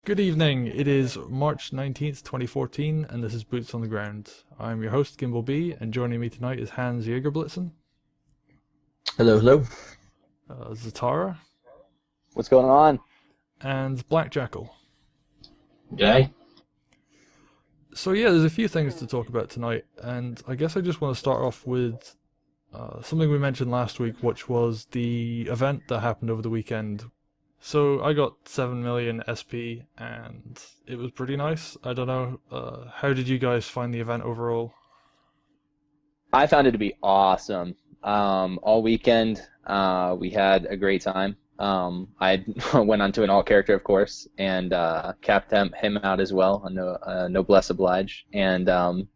Good evening. It is March 19th, 2014, and this is Boots on the Ground. I'm your host, Gimbal B, and joining me tonight is Hans Jägerblitzen, Hello, hello. Zatara, What's going on? and Black Jackal. Okay. So yeah, there's a few things to talk about tonight, and I guess I just want to start off with something we mentioned last week, which was the event that happened over the weekend. So I got 7 million SP, and it was pretty nice. I don't know, how did you guys find the event overall? I found it to be awesome. All weekend, we had a great time. I went on to an alt character, of course, and capped him out as well. Noblesse oblige, and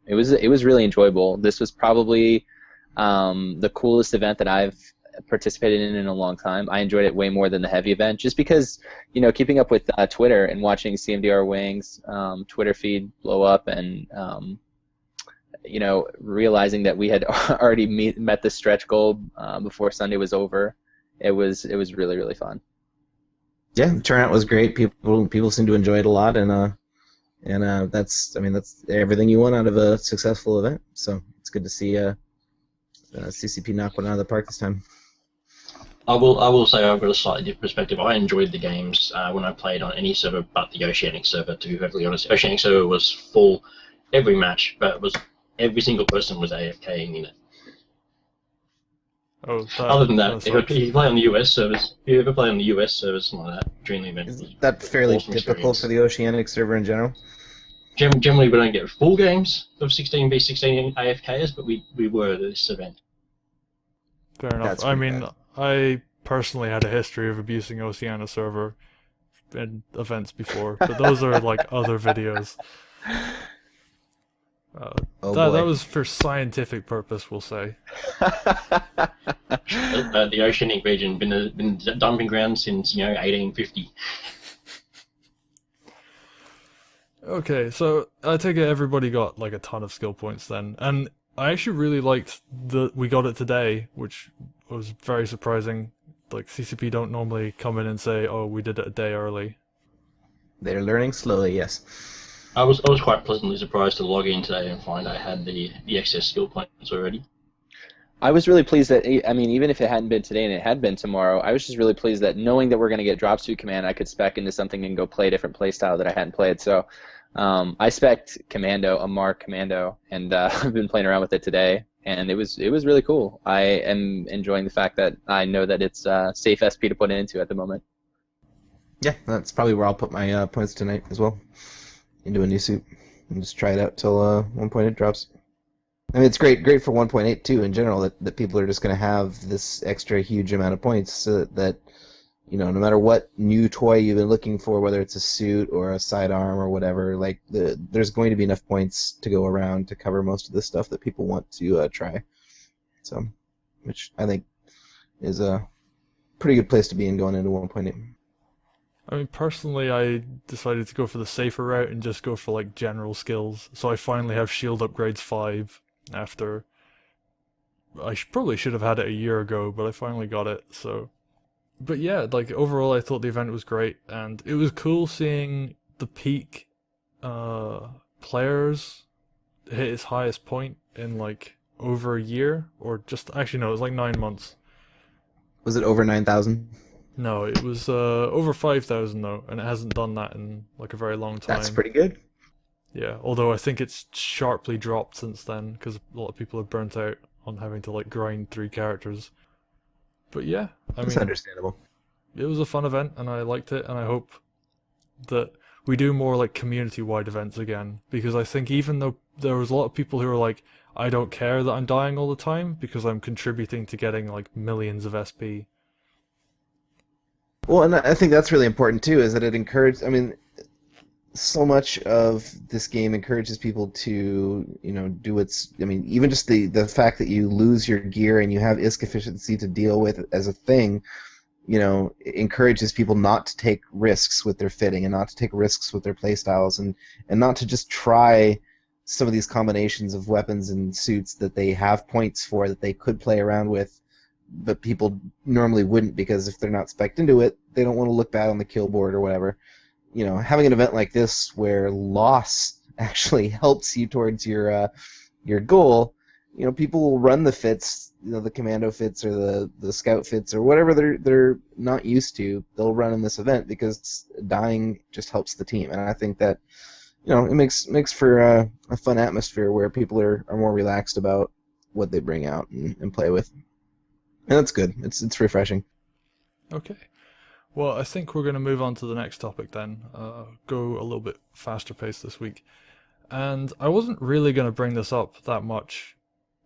it was really enjoyable. This was probably the coolest event that I've participated in a long time. I enjoyed it way more than the heavy event, just because, keeping up with Twitter and watching CMDR Wings Twitter feed blow up, and realizing that we had already met the stretch goal before Sunday was over. It was really, really fun. Yeah, the turnout was great. People seem to enjoy it a lot, and that's everything you want out of a successful event. So it's good to see CCP knock one out of the park this time. I will say I've got a slightly different perspective. I enjoyed the games when I played on any server but the Oceanic server, to be perfectly honest. Oceanic server was full every match, but every single person was AFKing in it. Oh, Other than that, if sucks. you play on the US servers, if you ever play on the US servers, something like that, during the event, it Is was that fairly awesome typical experience. for the Oceanic server in general? Generally, we don't get full games of 16v16 AFKers, but we were at this event. Fair enough. That's I pretty mean, bad. I personally had a history of abusing Oceania server in events before, but those are like other videos. Uh, Oh that boy. was for scientific purpose, we'll say. The Oceanic region been dumping ground since 1850. Okay, so I take it everybody got like a ton of skill points then, and I actually really liked that we got it today, which was very surprising. Like CCP don't normally come in and say, "Oh, we did it a day early." They're learning slowly, yes. I was quite pleasantly surprised to log in today and find I had the excess skill points already. I was really pleased that, I mean, even if it hadn't been today and it had been tomorrow, I was just really pleased that knowing that we're going to get drop suit command, I could spec into something and go play a different playstyle that I hadn't played. So I spec'd Commando, a Mark Commando, and I've been playing around with it today, and it was really cool. I am enjoying the fact that I know that it's safe SP to put it into at the moment. Yeah, that's probably where I'll put my points tonight as well, into a new suit, and just try it out till 1.8 drops. I mean, it's great for 1.8 too in general, that people are just going to have this extra huge amount of points, so that no matter what new toy you've been looking for, whether it's a suit or a sidearm or whatever, like there's going to be enough points to go around to cover most of the stuff that people want to try. So, which I think is a pretty good place to be in going into 1.8. I mean, personally, I decided to go for the safer route and just go for like general skills. So I finally have shield upgrades 5 after probably should have had it a year ago, but I finally got it. So, but yeah, like overall, I thought the event was great, and it was cool seeing the peak players hit its highest point in like over a year, or just actually no, it was like 9 months. Was it over 9,000? No, it was over 5,000 though, and it hasn't done that in like a very long time. That's pretty good. Yeah, although I think it's sharply dropped since then because a lot of people have burnt out on having to like grind 3 characters. But yeah, I That's mean, understandable. it was a fun event and I liked it, and I hope that we do more like community-wide events again, because I think even though there was a lot of people who were like, I don't care that I'm dying all the time because I'm contributing to getting like millions of SP. Well, and I think that's really important too, is that it encourages. I mean, so much of this game encourages people to, do what's. I mean, even just the fact that you lose your gear and you have ISK efficiency to deal with as a thing, it encourages people not to take risks with their fitting and not to take risks with their playstyles, and not to just try some of these combinations of weapons and suits that they have points for that they could play around with, but people normally wouldn't, because if they're not spec'd into it, they don't want to look bad on the kill board or whatever. having an event like this where loss actually helps you towards your goal, people will run the fits, the commando fits or the scout fits or whatever they're not used to. They'll run in this event because dying just helps the team, and I think that it makes for a fun atmosphere where people are more relaxed about what they bring out and play with, and that's good. It's refreshing. Okay. Well, I think we're going to move on to the next topic then. Go a little bit faster paced this week. And I wasn't really going to bring this up that much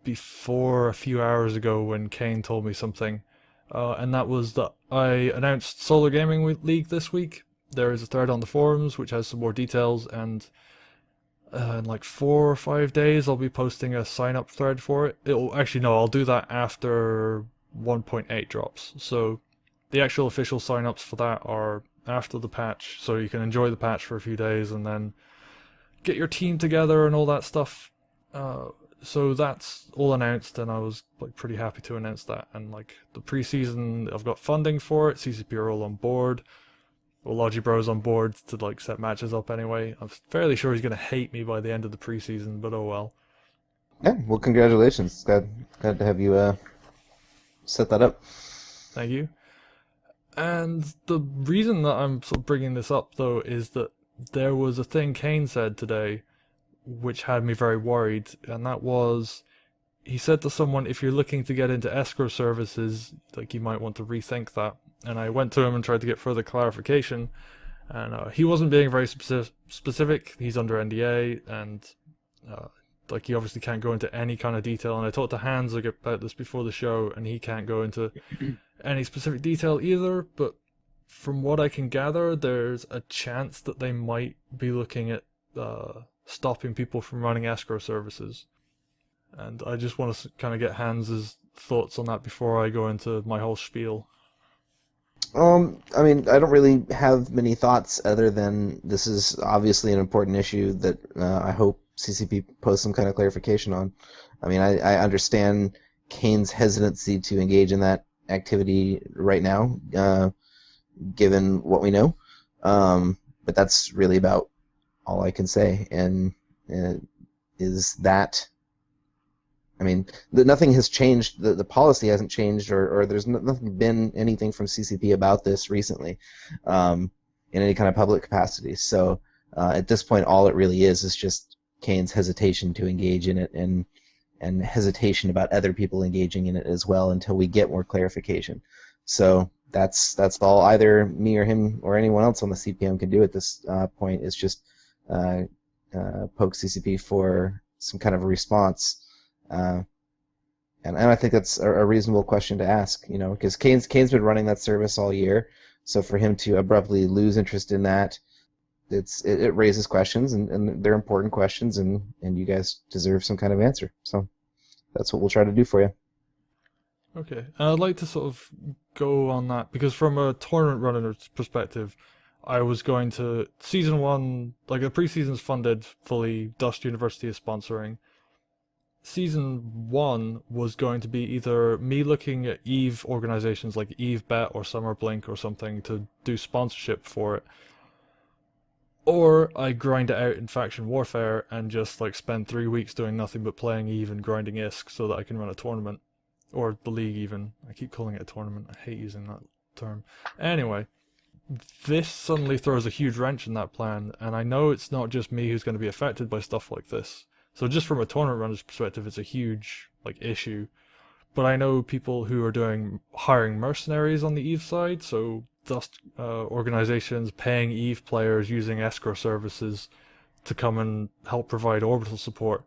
before a few hours ago when Kane told me something. And that was that I announced Solar Gaming League this week. There is a thread on the forums which has some more details, and in like 4 or 5 days I'll be posting a sign up thread for it. I'll do that after 1.8 drops. So the actual official signups for that are after the patch, so you can enjoy the patch for a few days and then get your team together and all that stuff. So that's all announced, and I was pretty happy to announce that. And the preseason, I've got funding for it. CCP are all on board. Well, Logibro's on board to set matches up anyway. I'm fairly sure he's gonna hate me by the end of the preseason, but oh well. Yeah, well, congratulations. Glad to have you set that up. Thank you. And the reason that I'm sort of bringing this up, though, is that there was a thing Kane said today which had me very worried, and that was, he said to someone, if you're looking to get into escrow services, you might want to rethink that. And I went to him and tried to get further clarification, and he wasn't being very specific. He's under NDA, and he obviously can't go into any kind of detail. And I talked to Hans about this before the show, and he can't go into any specific detail either, but from what I can gather, there's a chance that they might be looking at stopping people from running escrow services. And I just want to kind of get Hans's thoughts on that before I go into my whole spiel. I mean, I don't really have many thoughts other than this is obviously an important issue that I hope CCP posts some kind of clarification on. I mean, I understand Kane's hesitancy to engage in that activity right now, given what we know, but that's really about all I can say, and is that, I mean, nothing has changed, the policy hasn't changed, or there's nothing been anything from CCP about this recently in any kind of public capacity, so at this point all it really is just Kane's hesitation to engage in it, and hesitation about other people engaging in it as well until we get more clarification. So that's all either me or him or anyone else on the CPM can do at this point, is just poke CCP for some kind of a response. And I think that's a reasonable question to ask, because Kane's been running that service all year, so for him to abruptly lose interest in that, it raises questions, and they're important questions, and you guys deserve some kind of answer. So that's what we'll try to do for you. Okay, and I'd like to sort of go on that, because from a tournament runner's perspective, I was going to, Season 1, the preseason's funded fully, Dust University is sponsoring. Season 1 was going to be either me looking at EVE organizations like EVE-Bet or Summer Blink or something to do sponsorship for it, or I grind it out in Faction Warfare and just spend 3 weeks doing nothing but playing EVE and grinding ISK so that I can run a tournament. Or the league even. I keep calling it a tournament. I hate using that term. Anyway, this suddenly throws a huge wrench in that plan, and I know it's not just me who's going to be affected by stuff like this. So just from a tournament runner's perspective, it's a huge issue. But I know people who are hiring mercenaries on the EVE side, so Dust organizations paying EVE players using escrow services to come and help provide orbital support.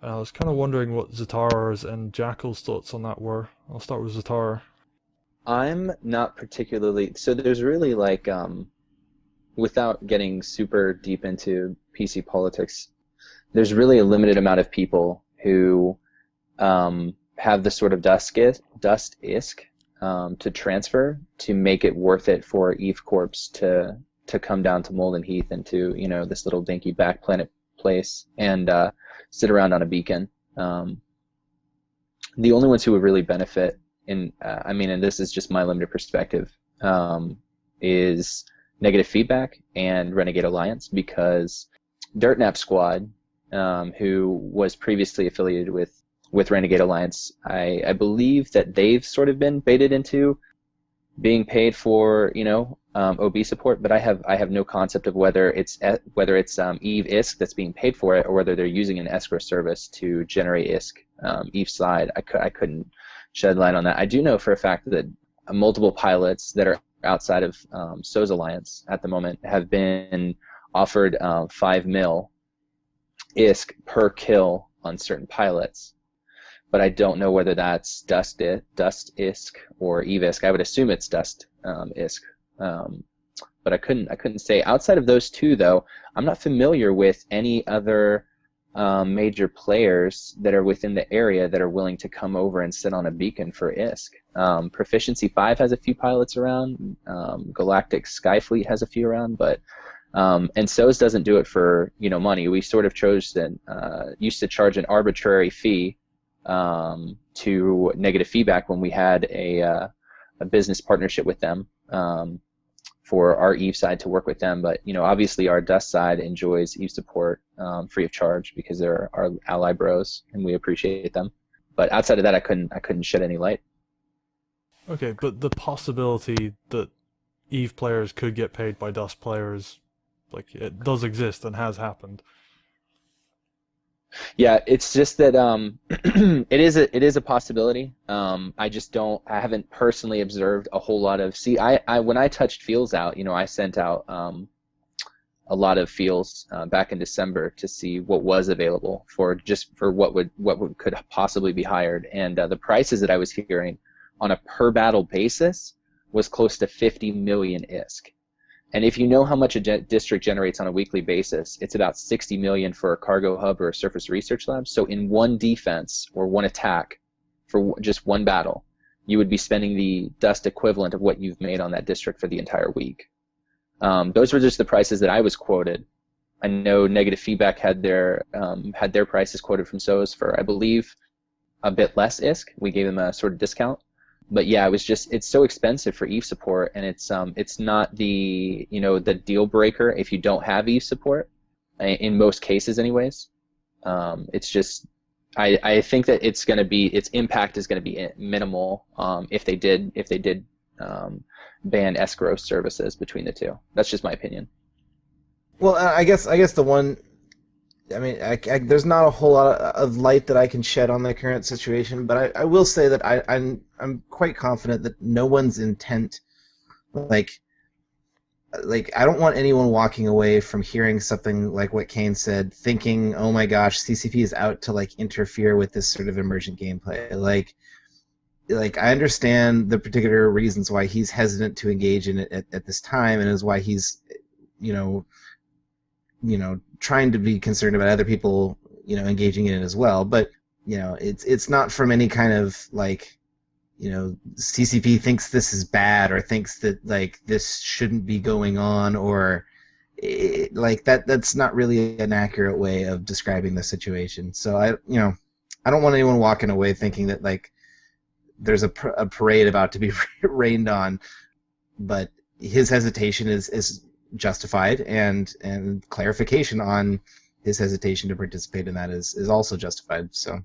I was kind of wondering what Zatara's and Jackal's thoughts on that were. I'll start with Zatara. I'm not particularly, so there's really without getting super deep into PC politics, there's really a limited amount of people who have the sort of dust ISK to transfer to make it worth it for EVE Corps to come down to Molden Heath and to this little dinky back planet place and sit around on a beacon. The only ones who would really benefit and this is just my limited perspective, is Negative Feedback and Renegade Alliance, because Dirtnap Squad, who was previously affiliated with Renegade Alliance, I believe that they've sort of been baited into being paid for, OB support, but I have no concept of whether it's Eve ISK that's being paid for it, or whether they're using an escrow service to generate ISK Eve side. I couldn't shed light on that. I do know for a fact that multiple pilots that are outside of SO's Alliance at the moment have been offered 5 mil ISK per kill on certain pilots, but I don't know whether that's Dust ISK or Eve ISK. I would assume it's Dust ISK, but I couldn't say. Outside of those two, though, I'm not familiar with any other major players that are within the area that are willing to come over and sit on a beacon for ISK. Proficiency 5 has a few pilots around. Galactic Skyfleet has a few around, but and SOS doesn't do it for money. We sort of used to charge an arbitrary fee to Negative Feedback when we had a business partnership with them for our Eve side to work with them. But obviously our Dust side enjoys Eve support free of charge because they're our ally bros and we appreciate them. But outside of that, I couldn't shed any light. Okay, but the possibility that Eve players could get paid by Dust players, like, it does exist and has happened. Yeah, it's just that it is a possibility. I haven't personally observed a whole lot of. See, I when I touched feels out, I sent out a lot of feels back in December to see what was available for what could possibly be hired, and the prices that I was hearing on a per battle basis was close to 50 million ISK. And if you know how much a district generates on a weekly basis, it's about 60 million for a cargo hub or a surface research lab. So in one defense or one attack for just one battle, you would be spending the Dust equivalent of what you've made on that district for the entire week. Those were just the prices that I was quoted. I know Negative Feedback had their prices quoted from SOS for, I believe, a bit less ISK. We gave them a sort of discount. But yeah, it's so expensive for Eve support, and it's not the deal breaker if you don't have Eve support, in most cases anyways. It's just I think that its impact is going to be minimal if they did ban escrow services between the two. That's just my opinion. Well, I guess the one. I mean, there's not a whole lot of light that I can shed on the current situation, but I will say that I'm quite confident that no one's intent, like I don't want anyone walking away from hearing something like what Kane said, thinking, oh my gosh, CCP is out to interfere with this sort of emergent gameplay. Like I understand the particular reasons why he's hesitant to engage in it at this time, and is why he's trying to be concerned about other people, engaging in it as well. But, it's not from any kind of CCP thinks this is bad or thinks that this shouldn't be going on, or that's not really an accurate way of describing the situation. So I don't want anyone walking away thinking that there's a parade about to be rained on, but his hesitation is justified, and clarification on his hesitation to participate in that is also justified. So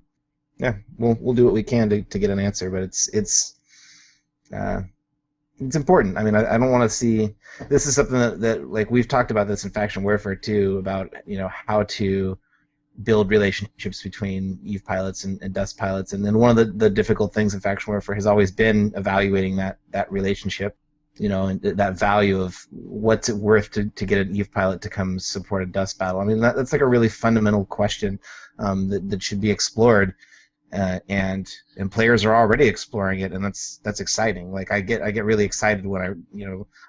yeah, we'll do what we can to get an answer, but it's important. I mean, I don't want to see, this is something that we've talked about this in Faction Warfare too, about how to build relationships between Eve pilots and Dust pilots, and then one of the difficult things in Faction Warfare has always been evaluating that relationship, and that value of what's it worth to get an Eve pilot to come support a Dust battle. I mean, that's a really fundamental question that should be explored, and players are already exploring it, and that's exciting. I get really excited when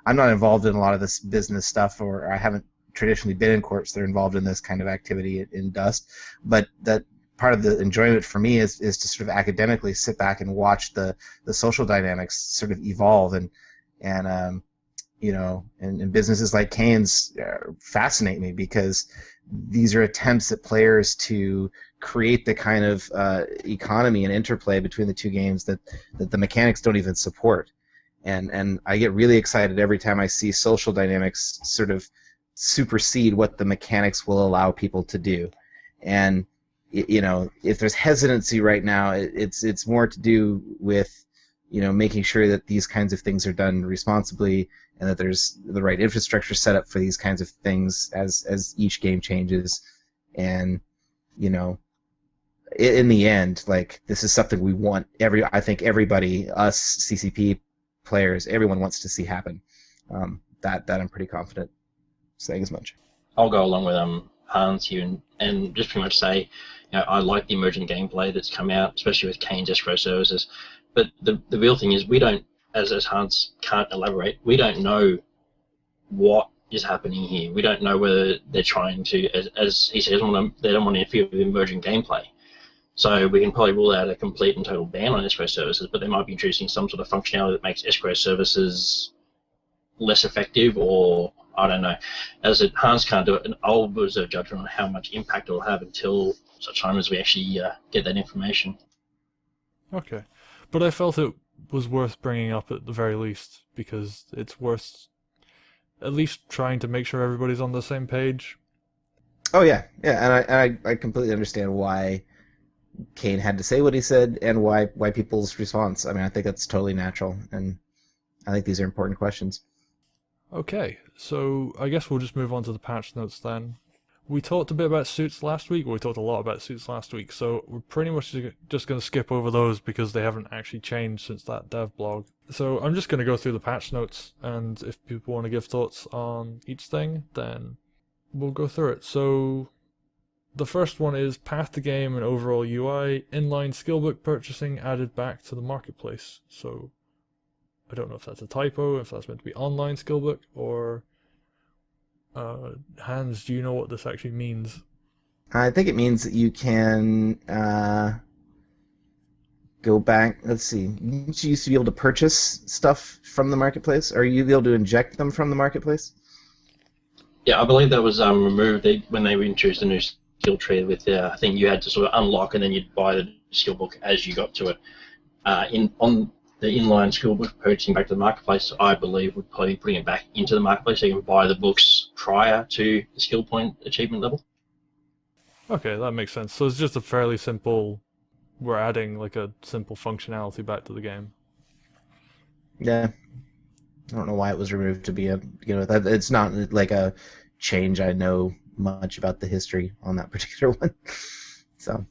I'm not involved in a lot of this business stuff, or I haven't traditionally been in corps that are involved in this kind of activity in Dust, but that part of the enjoyment for me is to sort of academically sit back and watch the social dynamics sort of evolve, and businesses like Kane's fascinate me, because these are attempts at players to create the kind of economy and interplay between the two games that the mechanics don't even support. and I get really excited every time I see social dynamics sort of supersede what the mechanics will allow people to do. And if there's hesitancy right now, it's more to do with making sure that these kinds of things are done responsibly and that there's the right infrastructure set up for these kinds of things as each game changes. And in the end, like, this is something we want I think everybody, us CCP players, everyone wants to see happen. That I'm pretty confident saying as much. I'll go along with Hans here and just pretty much say, I like the emergent gameplay that's come out, especially with Kane's escrow services. But the real thing is, we don't, as Hans can't elaborate, we don't know what is happening here. We don't know whether they're trying to, as he says, they don't want to interfere with emergent gameplay. So we can probably rule out a complete and total ban on escrow services, but they might be introducing some sort of functionality that makes escrow services less effective, or I don't know. As Hans can't do it, and I'll reserve judgment on how much impact it will have until such time as we actually get that information. Okay. But I felt it was worth bringing up at the very least, because it's worth at least trying to make sure everybody's on the same page. Oh yeah, and I completely understand why Kane had to say what he said and why people's response. I mean, I think that's totally natural, and I think these are important questions. Okay, so I guess we'll just move on to the patch notes then. We talked a bit about suits last week, or we talked a lot about suits last week, so we're pretty much just going to skip over those because they haven't actually changed since that dev blog. So I'm just going to go through the patch notes, and if people want to give thoughts on each thing, then we'll go through it. So the first one is path to game and overall UI, inline skillbook purchasing added back to the marketplace. So I don't know if that's a typo, if that's meant to be online skillbook, or Hans, do you know what this actually means? I think it means that you can go back. Let's see. You used to be able to purchase stuff from the marketplace, or you be able to inject them from the marketplace? Yeah, I believe that was removed when they introduced the new skill tree. With I think you had to sort of unlock and then you'd buy the skill book as you got to it. On the inline skill book purchasing back to the marketplace, I believe would probably bring it back into the marketplace so you can buy the books prior to the skill point achievement level. Okay, that makes sense. So it's just a fairly simple, we're adding like a simple functionality back to the game. Yeah. I don't know why it was removed to be it's not like a change. I know much about the history on that particular one. So.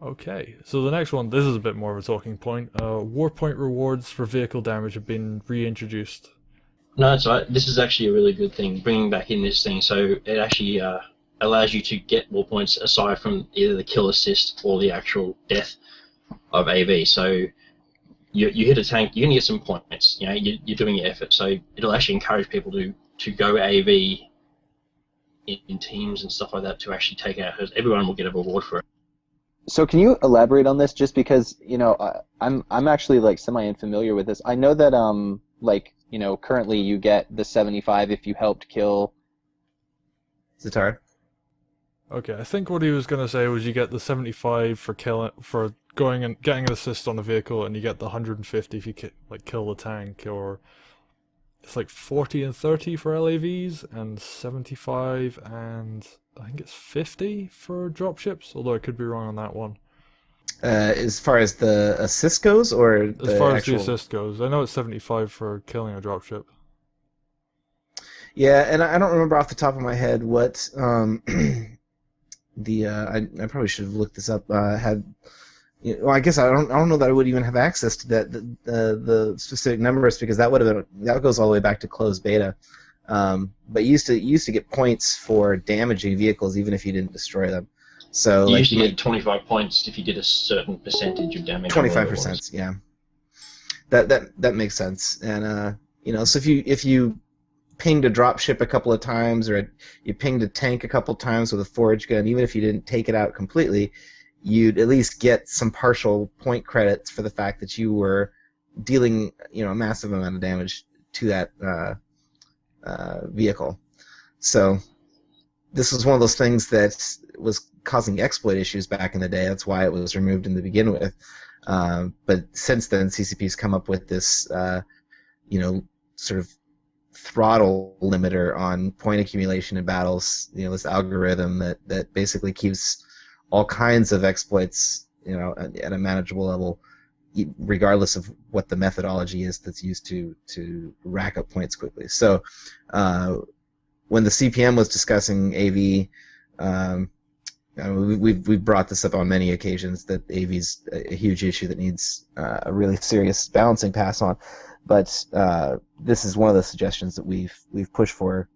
Okay, so the next one, this is a bit more of a talking point. Warpoint rewards for vehicle damage have been reintroduced. No, so this is actually a really good thing, bringing back in this thing. So it actually allows you to get war points aside from either the kill assist or the actual death of AV. So you hit a tank, you're going to get some points. You're doing your effort. So it'll actually encourage people to go AV in teams and stuff like that to actually take out, because everyone will get a reward for it. So can you elaborate on this? Just because I'm actually like semi-unfamiliar with this. I know that currently you get the 75 if you helped kill Zatara. Okay, I think what he was going to say was you get the 75 for going and getting an assist on a vehicle, and you get the 150 if you kill the tank, or it's like 40 and 30 for LAVs, and 75 and I think it's 50 for dropships, although I could be wrong on that one. As far as the assist goes, or as far as the assist goes, I know it's 75 for killing a dropship. Yeah, and I don't remember off the top of my head what I probably should have looked this up. I guess I don't know that I would even have access to the specific numbers, because that goes all the way back to closed beta. But you used to get points for damaging vehicles even if you didn't destroy them. So you used to get 25 points if you did a certain percentage of damage. 25%, yeah. That makes sense. And so if you pinged a dropship a couple of times, or you pinged a tank a couple of times with a forage gun, even if you didn't take it out completely, you'd at least get some partial point credits for the fact that you were dealing a massive amount of damage to that vehicle. So this was one of those things that was causing exploit issues back in the day. That's why it was removed in the begin with. But since then, CCP's come up with this sort of throttle limiter on point accumulation in battles. This algorithm that basically keeps all kinds of exploits, at a manageable level, regardless of what the methodology is that's used to rack up points quickly. So when the CPM was discussing AV, we've brought this up on many occasions that AV is a huge issue that needs a really serious balancing pass on. But this is one of the suggestions that we've pushed for,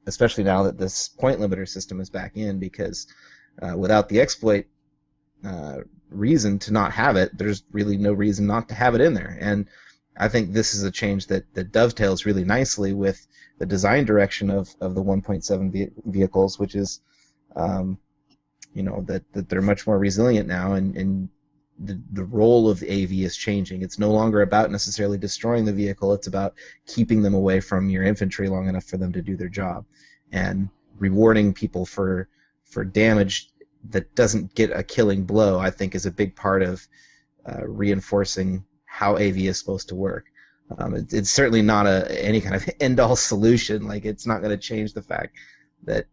especially now that this point limiter system is back in, because without the exploit reason to not have it, there's really no reason not to have it in there. And I think this is a change that dovetails really nicely with the design direction of the 1.7 vehicles, which is that they're much more resilient now, and the role of the AV is changing. It's no longer about necessarily destroying the vehicle, it's about keeping them away from your infantry long enough for them to do their job. And rewarding people for damage that doesn't get a killing blow, I think, is a big part of reinforcing how AV is supposed to work. It's certainly not any kind of end-all solution. Like, it's not going to change the fact that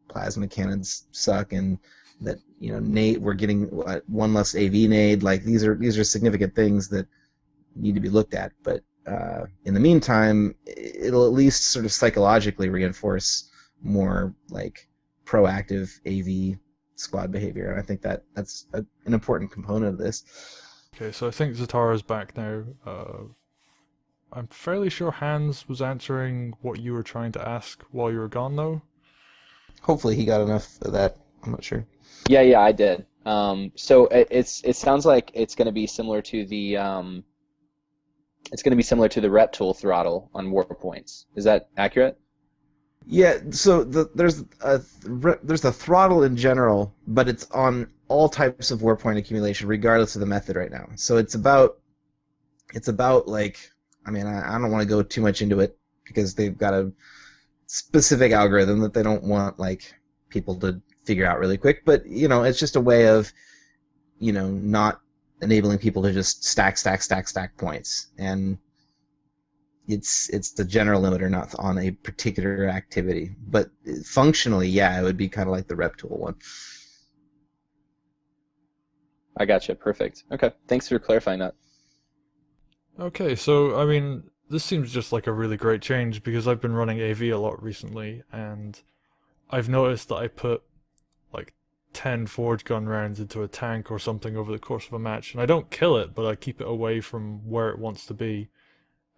plasma cannons suck, and that we're getting one less AV nade. Like, these are significant things that need to be looked at. But in the meantime, it'll at least sort of psychologically reinforce more like proactive AV squad behavior, and I think that's an important component of this. Okay, so I think Zatara's back now. I'm fairly sure Hans was answering what you were trying to ask while you were gone, though. Hopefully he got enough of that. I'm not sure. Yeah, I did. So it sounds like it's going to be similar to the rep tool throttle on war points. Is that accurate? Yeah. So there's the throttle in general, but it's on all types of war point accumulation, regardless of the method right now. So it's about like, I mean, I don't want to go too much into it because they've got a specific algorithm that they don't want like people to figure out really quick, but it's just a way of not enabling people to just stack points, and it's the general limiter, not on a particular activity. But functionally, yeah, it would be kind of like the rep tool one. I gotcha. Perfect. Okay, thanks for clarifying that. Okay, so I mean, this seems just like a really great change, because I've been running AV a lot recently, and I've noticed that I put like 10 forge gun rounds into a tank or something over the course of a match, and I don't kill it, but I keep it away from where it wants to be,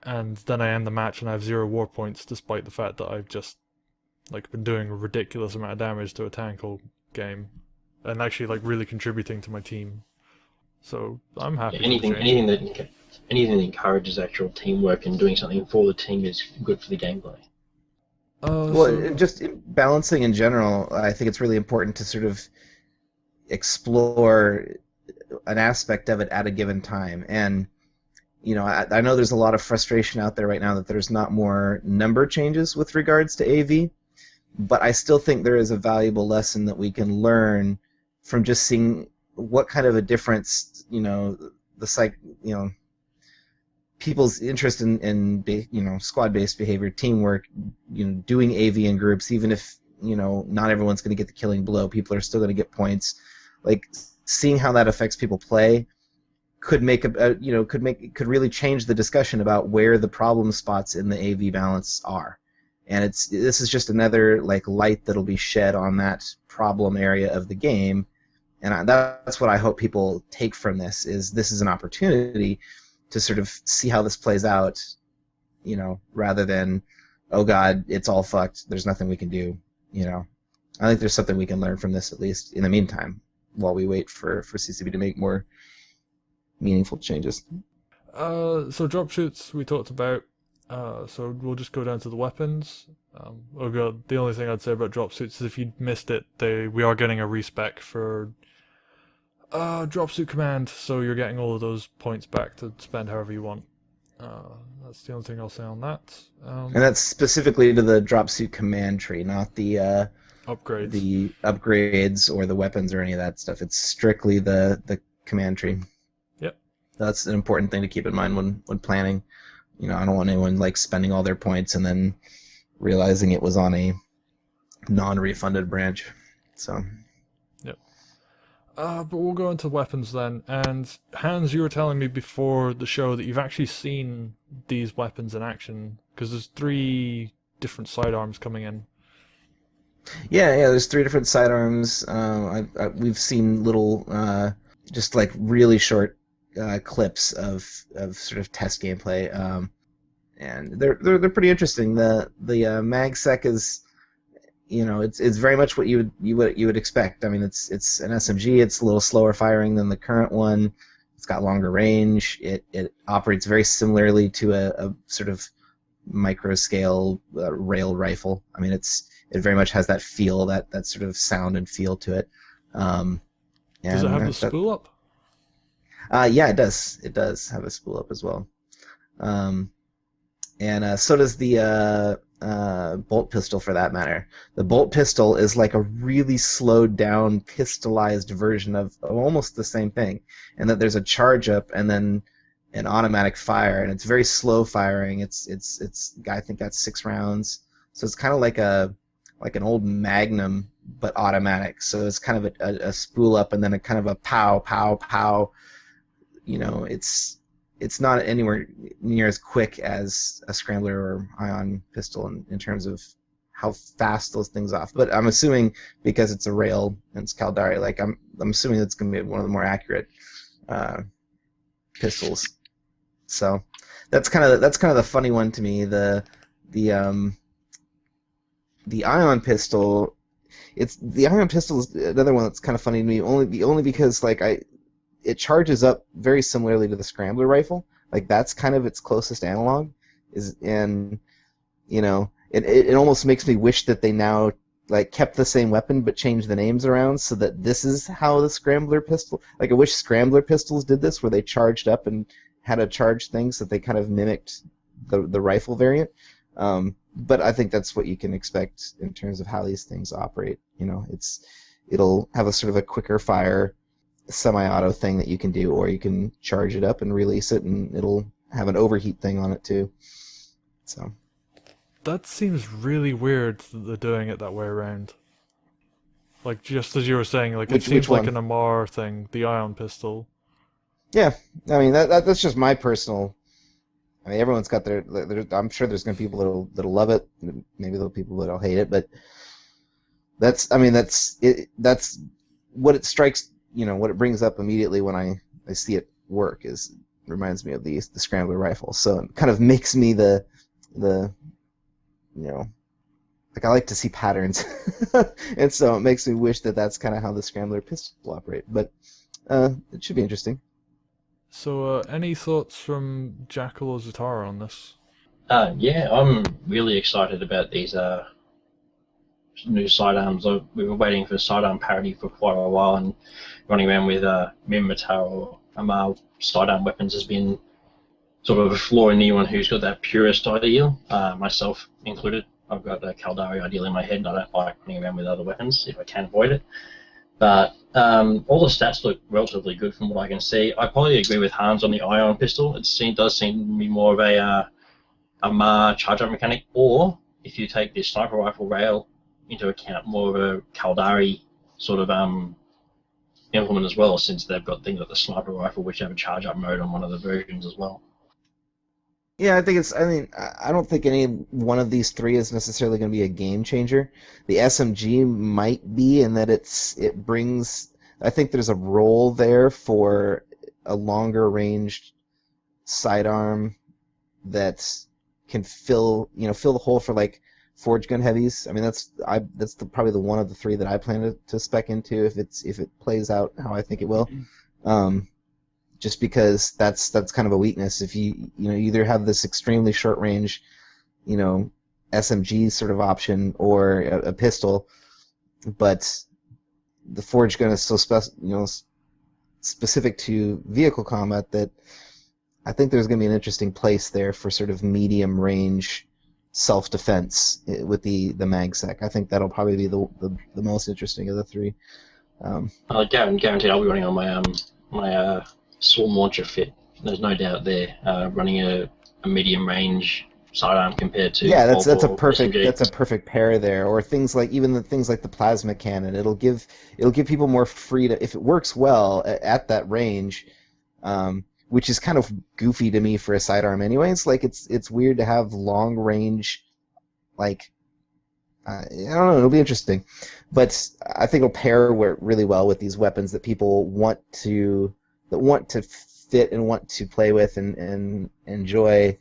and then I end the match and I have 0 war points, despite the fact that I've just like been doing a ridiculous amount of damage to a tank all game, and actually like really contributing to my team. So I'm happy. Anything that encourages actual teamwork and doing something for the team is good for the gameplay. Just balancing in general, I think it's really important to sort of explore an aspect of it at a given time. And I know there's a lot of frustration out there right now that there's not more number changes with regards to AV, but I still think there is a valuable lesson that we can learn from just seeing what kind of a difference people's interest in squad-based behavior, teamwork, doing AV in groups, even if not everyone's going to get the killing blow, people are still going to get points. Like, seeing how that affects people play could could really change the discussion about where the problem spots in the AV balance are. And this is just another like light that'll be shed on that problem area of the game. And that's what I hope people take from this is an opportunity to sort of see how this plays out, rather than, oh God, it's all fucked, there's nothing we can do, I think there's something we can learn from this, at least in the meantime, while we wait for CCB to make more meaningful changes. So drop shoots we talked about, so we'll just go down to the weapons. Oh God, the only thing I'd say about drop suits is if you missed it, we are getting a respec for drop suit command, so you're getting all of those points back to spend however you want. That's the only thing I'll say on that. And that's specifically to the drop suit command tree, not the upgrades. The upgrades or the weapons or any of that stuff. It's strictly the command tree. Yep. That's an important thing to keep in mind when planning. I don't want anyone like spending all their points and then realizing it was on a non-refunded branch. So. Yep. But we'll go into weapons then. And Hans, you were telling me before the show that you've actually seen these weapons in action, because there's 3 different sidearms coming in. Yeah. There's 3 different sidearms. We've seen little, just like really short clips of sort of test gameplay, and they're pretty interesting. The MagSec is, it's very much what you would expect. I mean, it's an SMG. It's a little slower firing than the current one. It's got longer range. It operates very similarly to a sort of micro scale rail rifle. I mean, it very much has that feel, that sort of sound and feel to it. Does it have the spool up? Yeah, it does. It does have a spool up as well. And so does the bolt pistol, for that matter. The bolt pistol is like a really slowed down, pistolized version of almost the same thing, and that there's a charge up and then an automatic fire, and it's very slow firing. It's I think got 6 rounds, so it's kind of like an old Magnum but automatic. So it's kind of a spool up and then a kind of a pow pow pow. It's not anywhere near as quick as a scrambler or ion pistol in terms of how fast those things off. But I'm assuming because it's a rail and it's Caldari, like I'm assuming it's going to be one of the more accurate pistols. So that's kind of the funny one to me. The ion pistol. The ion pistol is another one that's kind of funny to me. Only because like it charges up very similarly to the scrambler rifle. Like that's kind of its closest analog. It almost makes me wish that they now like kept the same weapon but changed the names around so that this is how the scrambler pistol. Like I wish scrambler pistols did this, where they charged up and had a charge thing, so that they kind of mimicked the rifle variant. But I think that's what you can expect in terms of how these things operate. It'll have a sort of a quicker fire semi-auto thing that you can do, or you can charge it up and release it, and it'll have an overheat thing on it too. So that seems really weird that they're doing it that way around. Like, just as you were saying, like it seems like an Amar thing, the ion pistol. Yeah, I mean that's just my personal. I mean, everyone's got their. I'm sure there's going to be people that'll love it. Maybe there'll be people that'll hate it, but that's it. That's what it strikes. What it brings up immediately when I see it work reminds me of the scrambler rifle. So it kind of makes me the like I like to see patterns, and so it makes me wish that that's kind of how the scrambler pistol will operate. But it should be interesting. So, any thoughts from Jackal or Zatara on this? Yeah, I'm really excited about these new sidearms. We were waiting for sidearm parity for quite a while, and running around with Minmatar or Amar sidearm weapons has been sort of a flaw in anyone who's got that purist ideal, myself included. I've got the Caldari ideal in my head, and I don't like running around with other weapons if I can avoid it. But all the stats look relatively good from what I can see. I probably agree with Hans on the ion pistol. Does seem to be more of a Amar charge-up mechanic, or if you take this sniper rifle rail into account, more of a Caldari sort of implement as well, since they've got things like the sniper rifle which have a charge-up mode on one of the versions as well. Yeah, I don't think any one of these 3 is necessarily going to be a game changer. The SMG might be, in that it brings. I think there's a role there for a longer ranged sidearm that can fill the hole for like forge gun heavies. I mean, that's probably the one of the 3 that I plan to spec into if it plays out how I think it will. Just because that's kind of a weakness. If you either have this extremely short range, SMG sort of option, or a pistol, but the forge gun is so specific to vehicle combat that I think there's going to be an interesting place there for sort of medium range self-defense with the MagSec. I think that'll probably be the most interesting of the 3. Guaranteed I'll be running on my my swarm launcher fit. There's no doubt there. Running a a medium range sidearm compared to Yeah, that's Bolt a or perfect SMG. that's a perfect pair there. Or things like even the things like the plasma cannon. It'll give people more freedom if it works well at that range, which is kind of goofy to me for a sidearm. Anyways, like it's weird to have long range, like I don't know. It'll be interesting, but I think it'll pair really well with these weapons that people want to fit and want to play with and enjoy,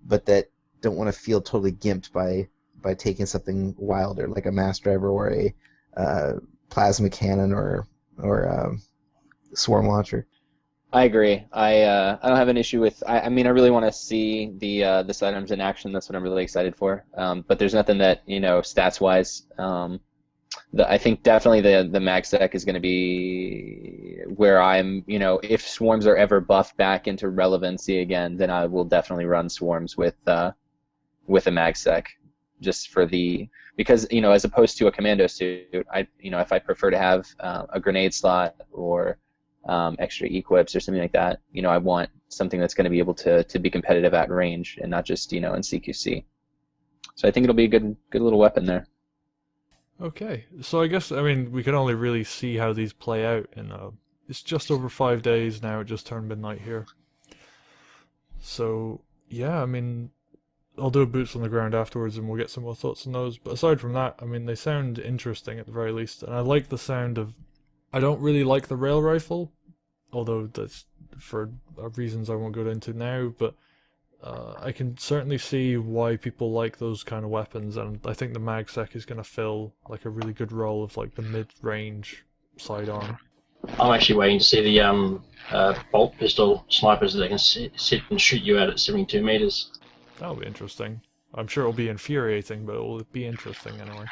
but that don't want to feel totally gimped by taking something wilder like a mass driver or a plasma cannon or swarm launcher. I agree. I don't have an issue with. I mean, I really want to see the sidearms in action. That's what I'm really excited for. But there's nothing that stats wise. I think definitely the MagSec is going to be where I'm. If swarms are ever buffed back into relevancy again, then I will definitely run swarms with a MagSec, just for because as opposed to a commando suit, if I prefer to have a grenade slot or extra equips or something like that, I want something that's going to be able to be competitive at range and not just in CQC. So I think it'll be a good little weapon there. Okay, so I guess we can only really see how these play out it's just over 5 days now. It just turned midnight here. So yeah, I'll do a boots on the ground afterwards and we'll get some more thoughts on those. But aside from that, they sound interesting at the very least, and I like the sound of. I don't really like the rail rifle, although that's for reasons I won't go into now, but I can certainly see why people like those kind of weapons, and I think the MagSec is going to fill like a really good role of like the mid-range sidearm. I'm actually waiting to see the bolt pistol snipers that can sit and shoot you out at 72 meters. That'll be interesting. I'm sure it'll be infuriating, but it'll be interesting anyway.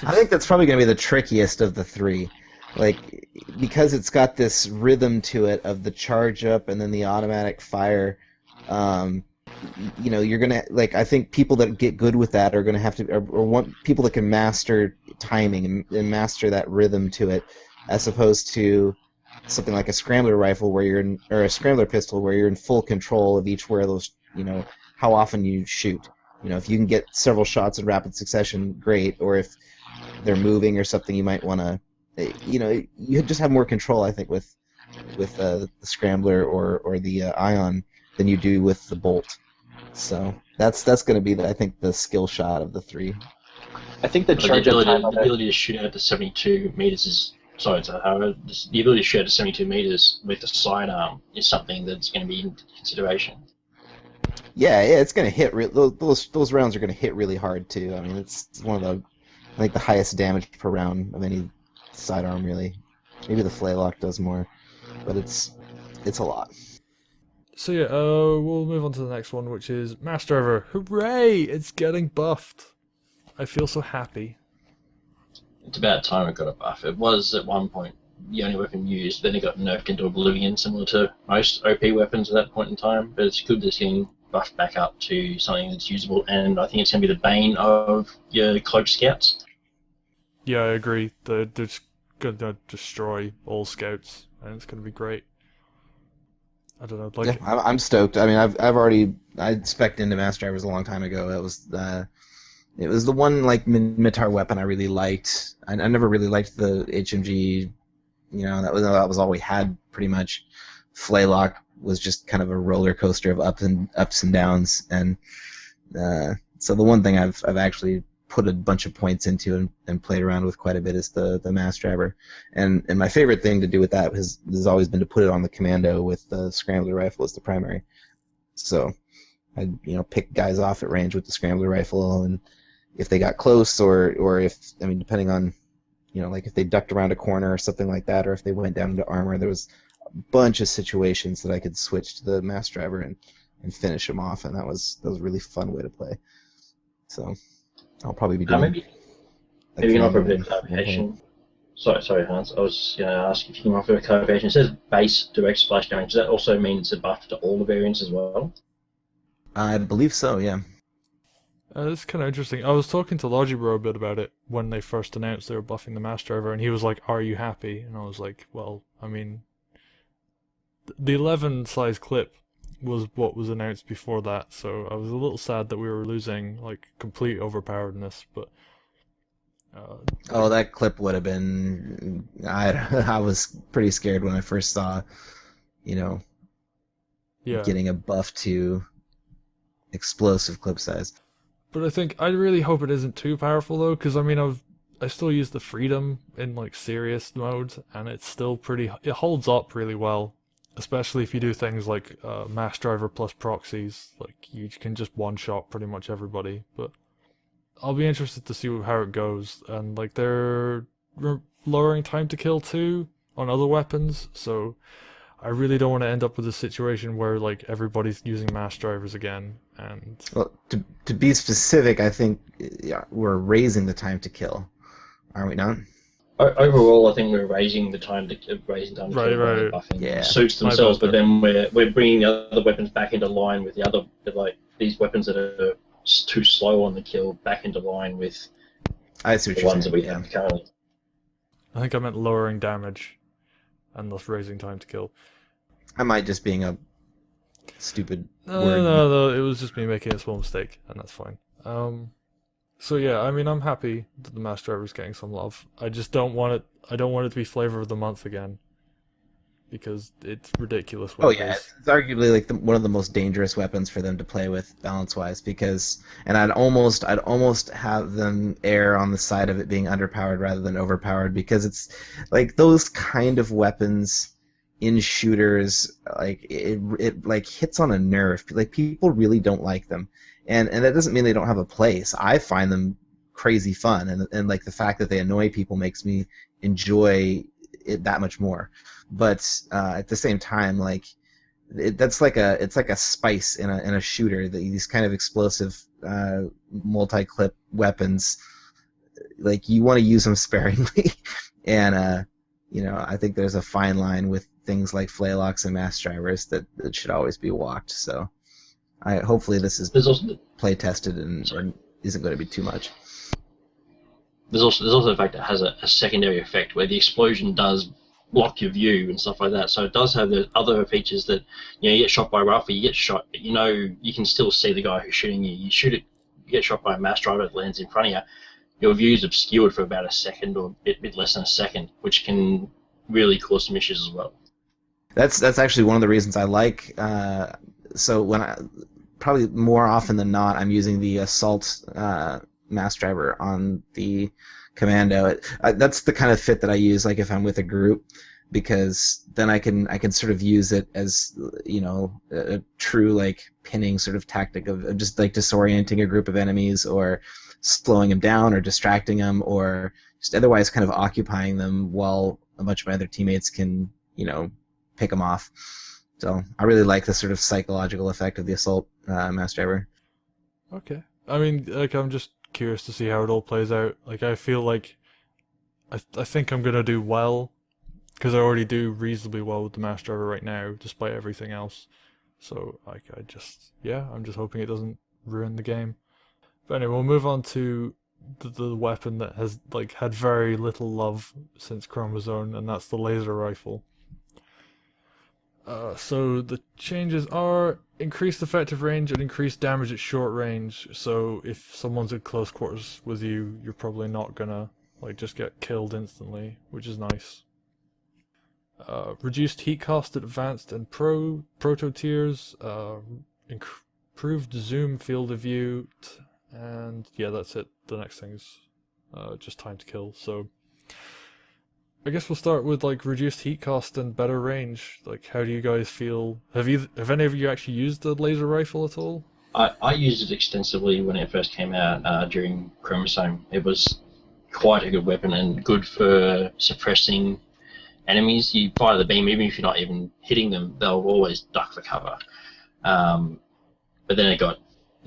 I think that's probably going to be the trickiest of the three, like because it's got this rhythm to it of the charge up and then the automatic fire. You're gonna I think people that get good with that are gonna have to, or want people that can master timing and master that rhythm to it, as opposed to something like a scrambler rifle or a scrambler pistol where you're in full control of each where those, how often you shoot. If you can get several shots in rapid succession, great. Or if they're moving or something, you might want to, you just have more control, I think, with the scrambler or the ion than you do with the bolt. So that's going to be, I think, the skill shot of the three. I think the charge up time the ability to shoot out to 72 meters is. Sorry, however, the ability to shoot out to 72 meters with the sidearm is something that's going to be in consideration. Yeah, it's going to hit. Those rounds are going to hit really hard too. It's one of the highest damage per round of any sidearm, really. Maybe the Flaylock does more, but it's a lot. So yeah, we'll move on to the next one, which is Mass Driver. Hooray! It's getting buffed. I feel so happy. It's about time it got a buff. It was at one point the only weapon used, then it got nerfed into oblivion, similar to most OP weapons at that point in time. But it's good that it's getting buffed back up to something that's usable, and I think it's going to be the bane of your cloaked scouts. Yeah, I agree. They're just going to destroy all scouts, and it's going to be great. I don't know. Yeah, I'm stoked. I've already spec'd into Mass Drivers a long time ago. It was the one Mitar weapon I really liked. I never really liked the HMG. That was all we had pretty much. Flaylock was just kind of a roller coaster of ups and downs, and so the one thing I've actually put a bunch of points into and played around with quite a bit is the Mass Driver, and my favorite thing to do with that has always been to put it on the commando with the scrambler rifle as the primary. So I'd pick guys off at range with the scrambler rifle, and if they got close or if depending on if they ducked around a corner or something like that, or if they went down into armor, there was a bunch of situations that I could switch to the Mass Driver and finish them off, and that was a really fun way to play. So I'll probably be doing maybe you can offer a bit of clarification. Sorry, Hans. I was going to ask if you can offer a clarification. It says base direct splash damage. Does that also mean it's a buff to all the variants as well? I believe so, yeah. It's kind of interesting. I was talking to Logibro a bit about it when they first announced they were buffing the Mass Driver, and he was like, "Are you happy?" And I was like, "Well, the 11 size clip was what was announced before that, so I was a little sad that we were losing like complete overpoweredness, but Oh, that clip would have been. I was pretty scared when I first saw, you know, yeah. getting a buff to explosive clip size. But I think I really hope it isn't too powerful though, because I mean I still use the freedom in like serious mode, and it's still it holds up really well, especially if you do things like mass driver plus proxies. Like you can just one shot pretty much everybody. But I'll be interested to see how it goes, and like they're lowering time to kill too on other weapons, so I really don't want to end up with a situation where like everybody's using mass drivers again. And Well, to be specific, I think we're raising the time to kill, are we not? Overall, I think we're raising the time to kill by buffing Yeah. suits themselves, but then we're bringing the other weapons back into line with the other, like these weapons that are too slow on the kill back into line with I see what the you're ones saying. that we Yeah. have currently. I think I meant lowering damage and thus raising time to kill. I might just being a stupid No, word. no, it was just me making a small mistake, and that's fine. So yeah, I mean, I'm happy that the mass driver is getting some love. I just don't want it. I don't want it to be flavor of the month again, because it's ridiculous. Oh yeah, it's arguably like one of the most dangerous weapons for them to play with balance-wise, because, and I'd almost have them err on the side of it being underpowered rather than overpowered, because it's like those kind of weapons in shooters, like it like hits on a nerve. Like people really don't like them, and that doesn't mean they don't have a place. I find them crazy fun, and like the fact that they annoy people makes me enjoy it that much more. But at the same time, like it's like a spice in a shooter. These kind of explosive multi-clip weapons, like you want to use them sparingly, and I think there's a fine line with things like flaylocks and mass drivers that should always be walked. So hopefully this is play tested and isn't going to be too much. There's also the fact that it has a secondary effect where the explosion does block your view and stuff like that. So it does have the other features that, you get shot by a rifle, you get shot, but you can still see the guy who's shooting you. You get shot by a mass driver that lands in front of you. Your view is obscured for about a second or a bit less than a second, which can really cause some issues as well. That's actually one of the reasons I like. So probably more often than not, I'm using the assault mass driver on the commando. That's the kind of fit that I use, like if I'm with a group, because then I can sort of use it as a true like pinning sort of tactic of just like disorienting a group of enemies or slowing them down or distracting them or just otherwise kind of occupying them while a bunch of my other teammates can pick them off. So I really like the sort of psychological effect of the assault mass driver. Okay. I mean, like, I'm just curious to see how it all plays out. Like, I feel like I think I'm gonna do well, because I already do reasonably well with the mass driver right now, despite everything else. So, like, I'm just hoping it doesn't ruin the game. But anyway, we'll move on to the weapon that has like had very little love since Chromosome, and that's the laser rifle. So the changes are increased effective range and increased damage at short range. So if someone's at close quarters with you, you're probably not gonna like just get killed instantly, which is nice. Reduced heat cost at advanced and proto tiers. Improved zoom field of view, and yeah, that's it. The next thing's just time to kill. So I guess we'll start with like reduced heat cost and better range. Like, how do you guys feel? Have any of you actually used the laser rifle at all? I used it extensively when it first came out during Chromosome. It was quite a good weapon and good for suppressing enemies. You fire the beam, even if you're not even hitting them, they'll always duck for cover. But then it got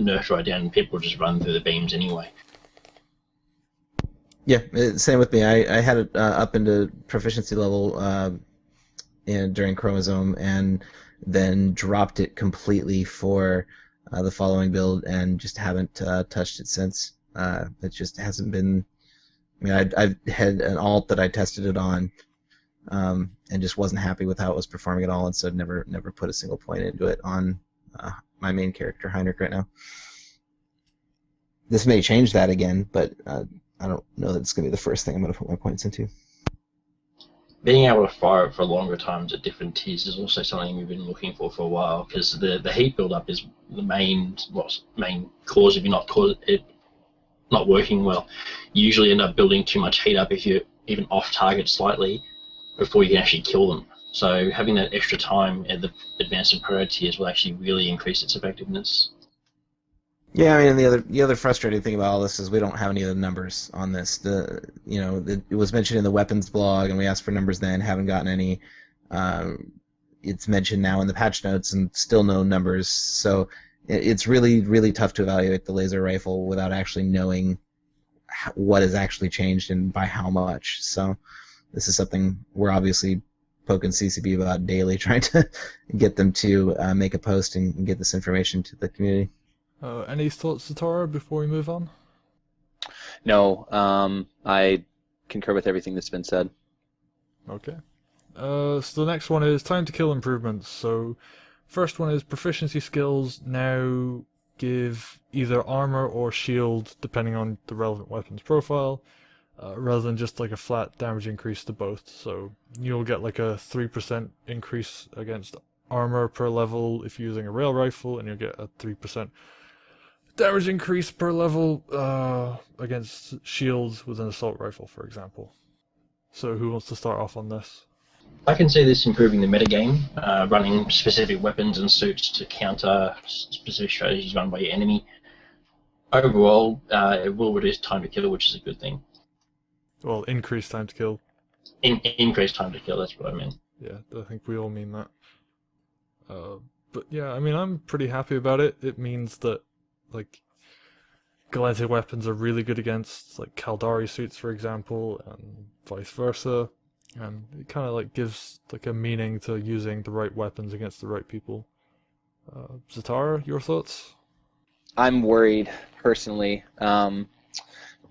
nerfed right down and people just run through the beams anyway. Yeah, same with me. I had it up into proficiency level during Chromosome, and then dropped it completely for the following build, and just haven't touched it since. It just hasn't been. I mean, I've had an alt that I tested it on, and just wasn't happy with how it was performing at all, and so never put a single point into it on my main character Heinrich right now. This may change that again, but I don't know that it's going to be the first thing I'm going to put my points into. Being able to fire it for longer times at different tiers is also something we've been looking for a while, because the heat buildup is the main cause of you not working well. You usually end up building too much heat up if you're even off target slightly before you can actually kill them. So having that extra time at the advanced and pro tiers will actually really increase its effectiveness. Yeah, I mean, the other frustrating thing about all this is we don't have any of the numbers on this. It was mentioned in the weapons blog, and we asked for numbers then, haven't gotten any. It's mentioned now in the patch notes, and still no numbers. So it's really, really tough to evaluate the laser rifle without actually knowing what has actually changed and by how much. So this is something we're obviously poking CCB about daily, trying to get them to make a post and get this information to the community. Any thoughts, Zatara, before we move on? No, I concur with everything that's been said. Okay. So the next one is time to kill improvements. So first one is proficiency skills now give either armor or shield, depending on the relevant weapon's profile, rather than just like a flat damage increase to both. So you'll get like a 3% increase against armor per level if you're using a rail rifle, and you'll get a 3% damage increase per level against shields with an assault rifle, for example. So who wants to start off on this? I can see this improving the metagame, running specific weapons and suits to counter specific strategies run by your enemy. Overall, it will reduce time to kill, which is a good thing. Well, increase time to kill. Increase time to kill, that's what I meant. Yeah, I think we all mean that. But yeah, I mean, I'm pretty happy about it. It means that, like, Galente weapons are really good against, like, Caldari suits, for example, and vice versa. And it kind of, like, gives, like, a meaning to using the right weapons against the right people. Zatara, your thoughts? I'm worried, personally.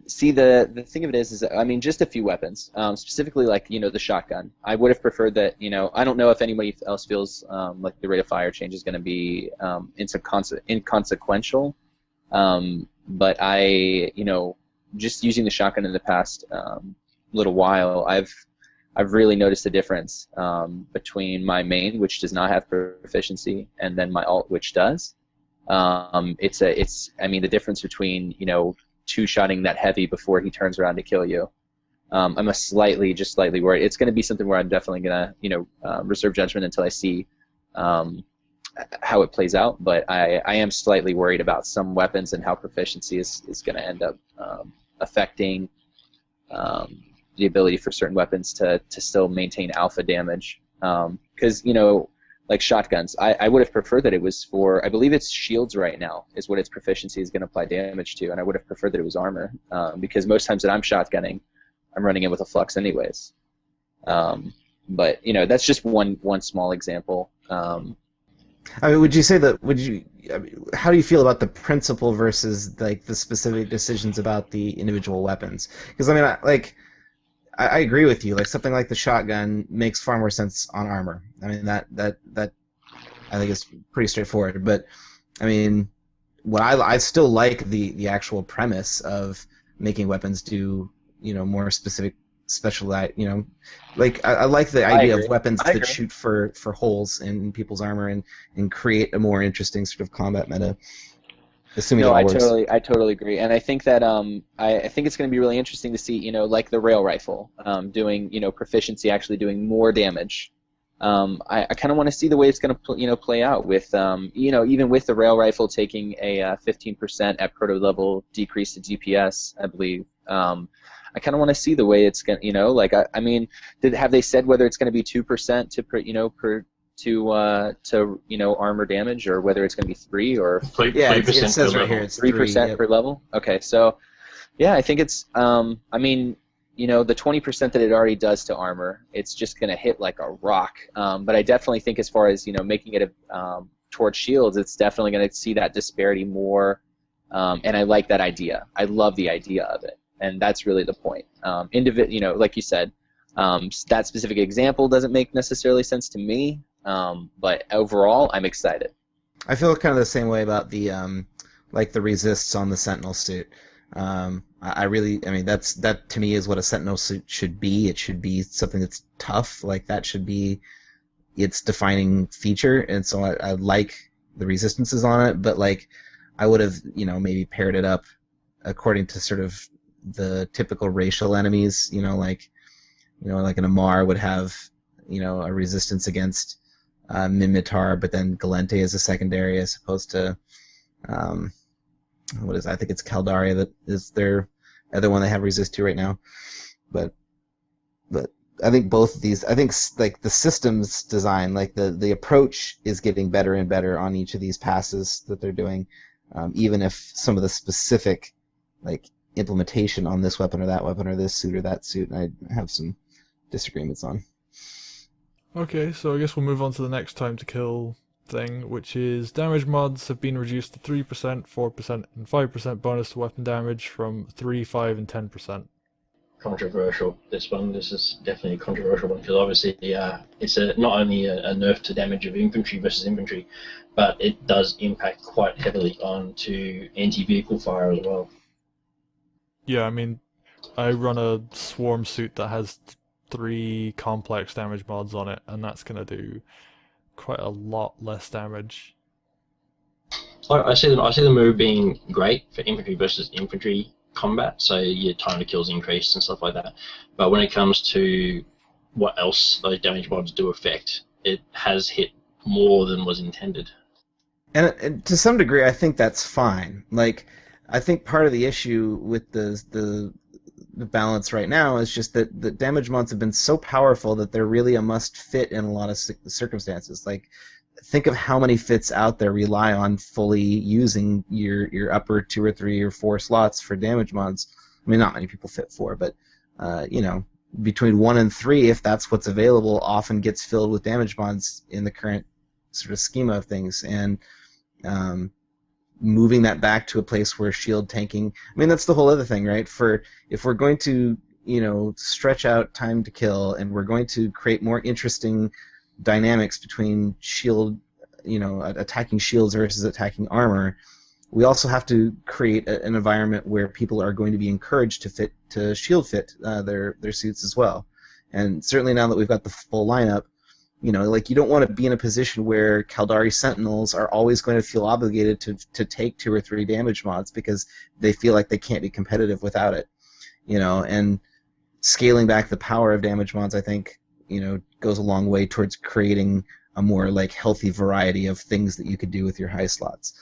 See, the thing of it is I mean, just a few weapons, specifically like, the shotgun. I would have preferred that, I don't know if anybody else feels like the rate of fire change is going to be inconsequential, but I, just using the shotgun in the past little while, I've really noticed a difference between my main, which does not have proficiency, and then my alt, which does. I mean, the difference between, two-shotting that heavy before he turns around to kill you. I'm slightly worried. It's going to be something where I'm definitely going to, reserve judgment until I see how it plays out. But I am slightly worried about some weapons and how proficiency is going to end up affecting the ability for certain weapons to still maintain alpha damage. Because, like shotguns, I would have preferred that it was for, I believe it's shields right now, is what its proficiency is going to apply damage to, and I would have preferred that it was armor, because most times that I'm shotgunning, I'm running in with a flux anyways. But, that's just one small example. I mean, would you say that, how do you feel about the principle versus, like, the specific decisions about the individual weapons? Because, I mean, I agree with you. Like, something like the shotgun makes far more sense on armor. I mean, that I think is pretty straightforward. But I mean, I still like the actual premise of making weapons do more specific specialized. Like I like the idea of weapons that shoot for holes in people's armor and create a more interesting sort of combat meta. Assuming I totally agree, and I think that I think it's going to be really interesting to see, like the rail rifle, doing, proficiency actually doing more damage. I kind of want to see the way it's going to play out with, even with the rail rifle taking a 15% at proto level decrease to DPS, I believe. I kind of want to see the way it's going, I mean, have they said whether it's going to be 2% to armor damage, or whether it's going to be 3 or 3% it says right here it's 3% per level. Okay, so yeah, I think it's I mean, the 20% that it already does to armor, it's just going to hit like a rock. But I definitely think as far as making it towards shields, it's definitely going to see that disparity more. And I like that idea. I love the idea of it, and that's really the point. Like you said, that specific example doesn't make necessarily sense to me. But overall, I'm excited. I feel kind of the same way about the like the resists on the Sentinel suit. I really, I mean, that to me is what a Sentinel suit should be. It should be something that's tough. Like that should be its defining feature. And so I like the resistances on it, but like I would have, maybe paired it up according to sort of the typical racial enemies. Like an Amar would have, a resistance against Minmatar, but then Galente is a secondary as opposed to I think it's Caldari that is their other one they have resist to right now. But I think both of these, I think like the systems design, like the approach is getting better and better on each of these passes that they're doing, even if some of the specific like implementation on this weapon or that weapon or this suit or that suit, I have some disagreements on. Okay, so I guess we'll move on to the next time to kill thing, which is damage mods have been reduced to 3%, 4%, and 5% bonus to weapon damage from 3, 5, and 10%. Controversial. This is definitely a controversial one because obviously it's not only a nerf to damage of infantry versus infantry, but it does impact quite heavily onto anti-vehicle fire as well. Yeah, I mean, I run a swarm suit that has 3 complex damage mods on it, and that's going to do quite a lot less damage. I see the move being great for infantry versus infantry combat, so your time to kills increased and stuff like that. But when it comes to what else those damage mods do affect, it has hit more than was intended. And to some degree, I think that's fine. Like, I think part of the issue with the balance right now is just that the damage mods have been so powerful that they're really a must fit in a lot of circumstances. Like, think of how many fits out there rely on fully using your upper 2 or 3 or 4 slots for damage mods. I mean, not many people fit 4, but between 1 and 3, if that's what's available, often gets filled with damage mods in the current sort of schema of things. And moving that back to a place where shield tanking, I mean, that's the whole other thing, right? If we're going to, stretch out time to kill and we're going to create more interesting dynamics between shield, attacking shields versus attacking armor, we also have to create an environment where people are going to be encouraged to shield fit their suits as well. And certainly now that we've got the full lineup, you don't want to be in a position where Caldari Sentinels are always going to feel obligated to take 2 or 3 damage mods because they feel like they can't be competitive without it. And scaling back the power of damage mods, I think, goes a long way towards creating a more like healthy variety of things that you could do with your high slots.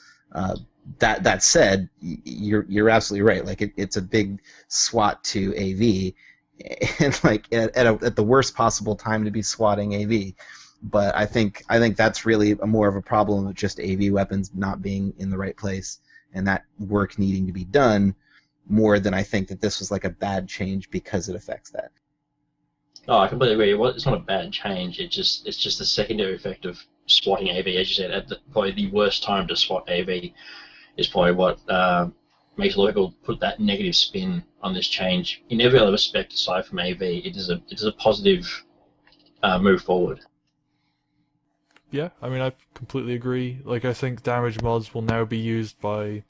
That said, you're absolutely right. Like it's a big swat to AV, and like at the worst possible time to be swatting AV. But I think that's really more of a problem of just AV weapons not being in the right place and that work needing to be done more than I think that this was like a bad change because it affects that. No, I completely agree. Well, it's not a bad change. It's just a secondary effect of swatting AV. As you said, probably the worst time to swat AV is probably what makes a lot of people put that negative spin on this change. In every other respect, aside from AV, it is a positive move forward. Yeah, I mean, I completely agree. Like, I think damage mods will now be used by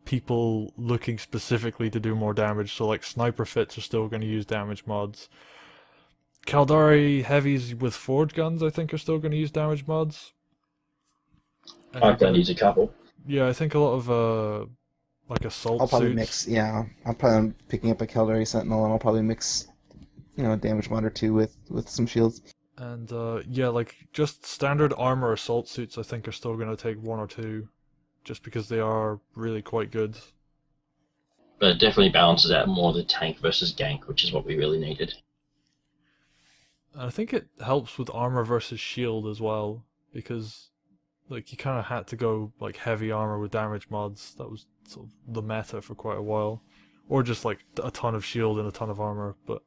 people looking specifically to do more damage. So, like, sniper fits are still going to use damage mods. Caldari heavies with forge guns, I think, are still going to use damage mods. I've done use a couple. Yeah, I think a lot of like assault I'll probably suits. mix. Yeah, I'm probably picking up a Caldari Sentinel, and I'll probably mix, a damage mod or 2 with some shields. And yeah, like just standard armor assault suits, I think, are still going to take 1 or 2, just because they are really quite good. But it definitely balances out more the tank versus gank, which is what we really needed. And I think it helps with armor versus shield as well, because like you kind of had to go like heavy armor with damage mods. That was sort of the meta for quite a while, or just like a ton of shield and a ton of armor. But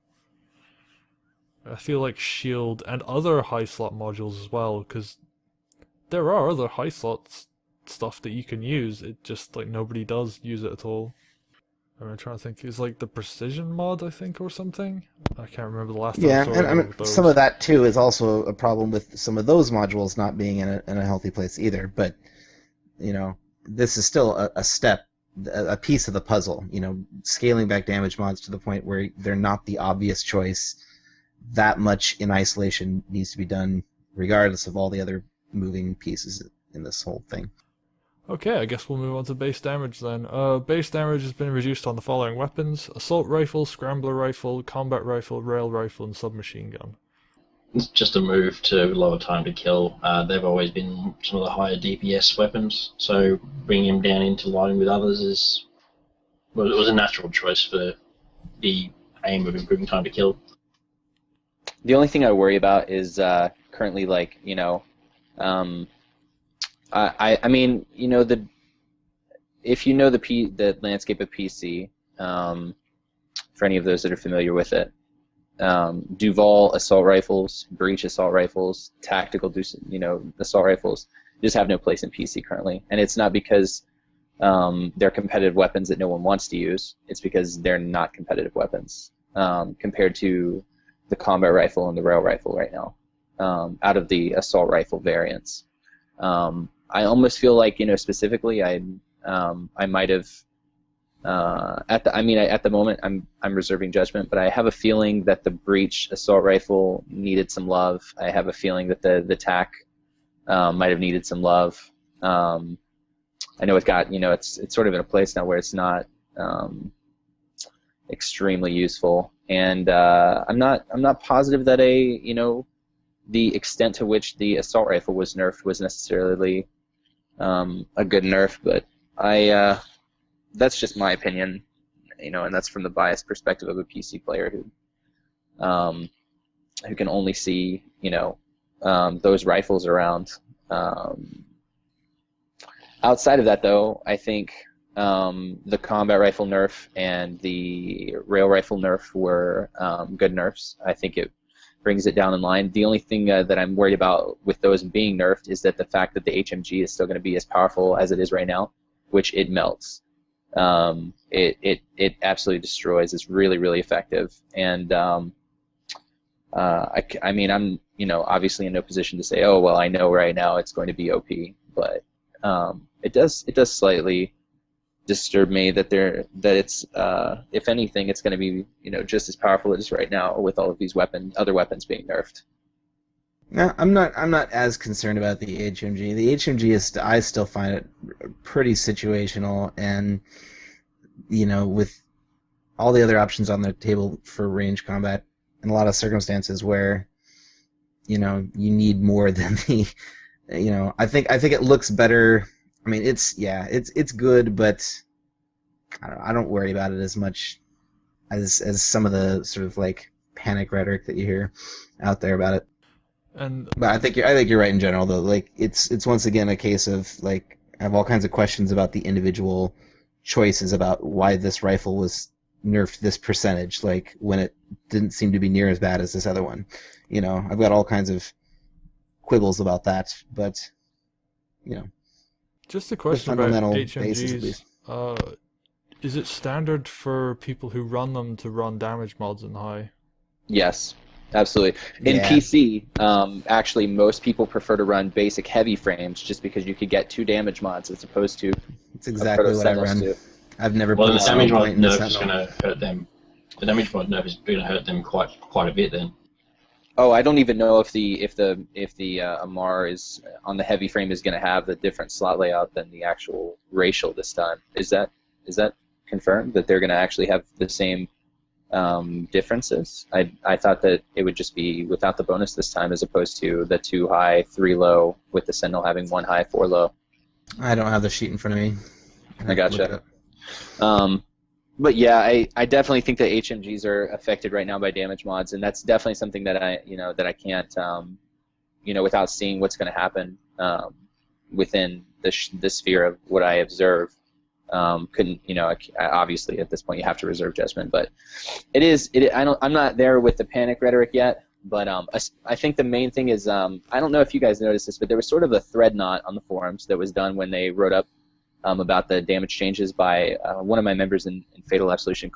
I feel like shield and other high slot modules as well, because there are other high slots stuff that you can use. It just like nobody does use it at all. I'm trying to think. It's like the precision mod, I think, or something. I can't remember the last time I saw and I mean those. some of that too is also a problem with some of those modules not being in a healthy place either. But this is still a step, a piece of the puzzle. Scaling back damage mods to the point where they're not the obvious choice. That much in isolation needs to be done, regardless of all the other moving pieces in this whole thing. Okay, I guess we'll move on to base damage then. Base damage has been reduced on the following weapons: assault rifle, scrambler rifle, combat rifle, rail rifle, and submachine gun. It's just a move to lower time to kill. They've always been some of the higher DPS weapons, so bringing them down into line with others it was a natural choice for the aim of improving time to kill. The only thing I worry about is currently, like, I mean, if you know the landscape of PC, for any of those that are familiar with it, Duval assault rifles, breach assault rifles, tactical assault rifles just have no place in PC currently, and it's not because they're competitive weapons that no one wants to use. It's because they're not competitive weapons compared to the combat rifle and the rail rifle right now, out of the assault rifle variants. I almost feel like, specifically, I might have at the moment I'm reserving judgment, but I have a feeling that the breach assault rifle needed some love. I have a feeling that the TAC might have needed some love. I know it got, it's sort of in a place now where it's not extremely useful, and I'm not positive that the extent to which the assault rifle was nerfed was necessarily a good nerf, but that's just my opinion, and that's from the biased perspective of a PC player who can only see those rifles around. Outside of that, though, I think the combat rifle nerf and the rail rifle nerf were good nerfs. I think it brings it down in line. The only thing that I'm worried about with those being nerfed is that the fact that the HMG is still going to be as powerful as it is right now, which it melts. It absolutely destroys. It's really, really effective, and I mean, I'm obviously in no position to say, oh well, I know right now it's going to be OP, but it does slightly disturb me that it's if anything, it's going to be just as powerful as it is right now with all of these other weapons being nerfed. No, I'm not as concerned about the HMG. The HMG is I still find it pretty situational, and with all the other options on the table for range combat, in a lot of circumstances where you need more than the I think it looks better. I mean, it's good, but I don't worry about it as much as some of the sort of like panic rhetoric that you hear out there about it. But I think you're right in general, though. Like it's once again a case of like I have all kinds of questions about the individual choices about why this rifle was nerfed this percentage, like when it didn't seem to be near as bad as this other one. I've got all kinds of quibbles about that, but just a question about HMGs. Is it standard for people who run them to run damage mods in high? Yes, absolutely. In PC, actually, most people prefer to run basic heavy frames just because you could get 2 damage mods as opposed to. It's exactly what I run. I've never. Well, the damage mod nerf is going to hurt them. The damage mod nerf is going to hurt them quite a bit then. Oh, I don't even know if the Amar is on the heavy frame is going to have the different slot layout than the actual racial this time. Is that confirmed that they're going to actually have the same differences? I thought that it would just be without the bonus this time, as opposed to the 2 high, 3 low, with the Sentinel having 1 high, 4 low. I don't have the sheet in front of me. I gotcha. But yeah, I definitely think that HMGs are affected right now by damage mods, and that's definitely something that I can't without seeing what's going to happen within the sphere of what I observe. Couldn't obviously at this point you have to reserve judgment, but I'm not there with the panic rhetoric yet. But I think the main thing is I don't know if you guys noticed this, but there was sort of a thread knot on the forums that was done when they wrote up about the damage changes by one of my members in Fatal Absolution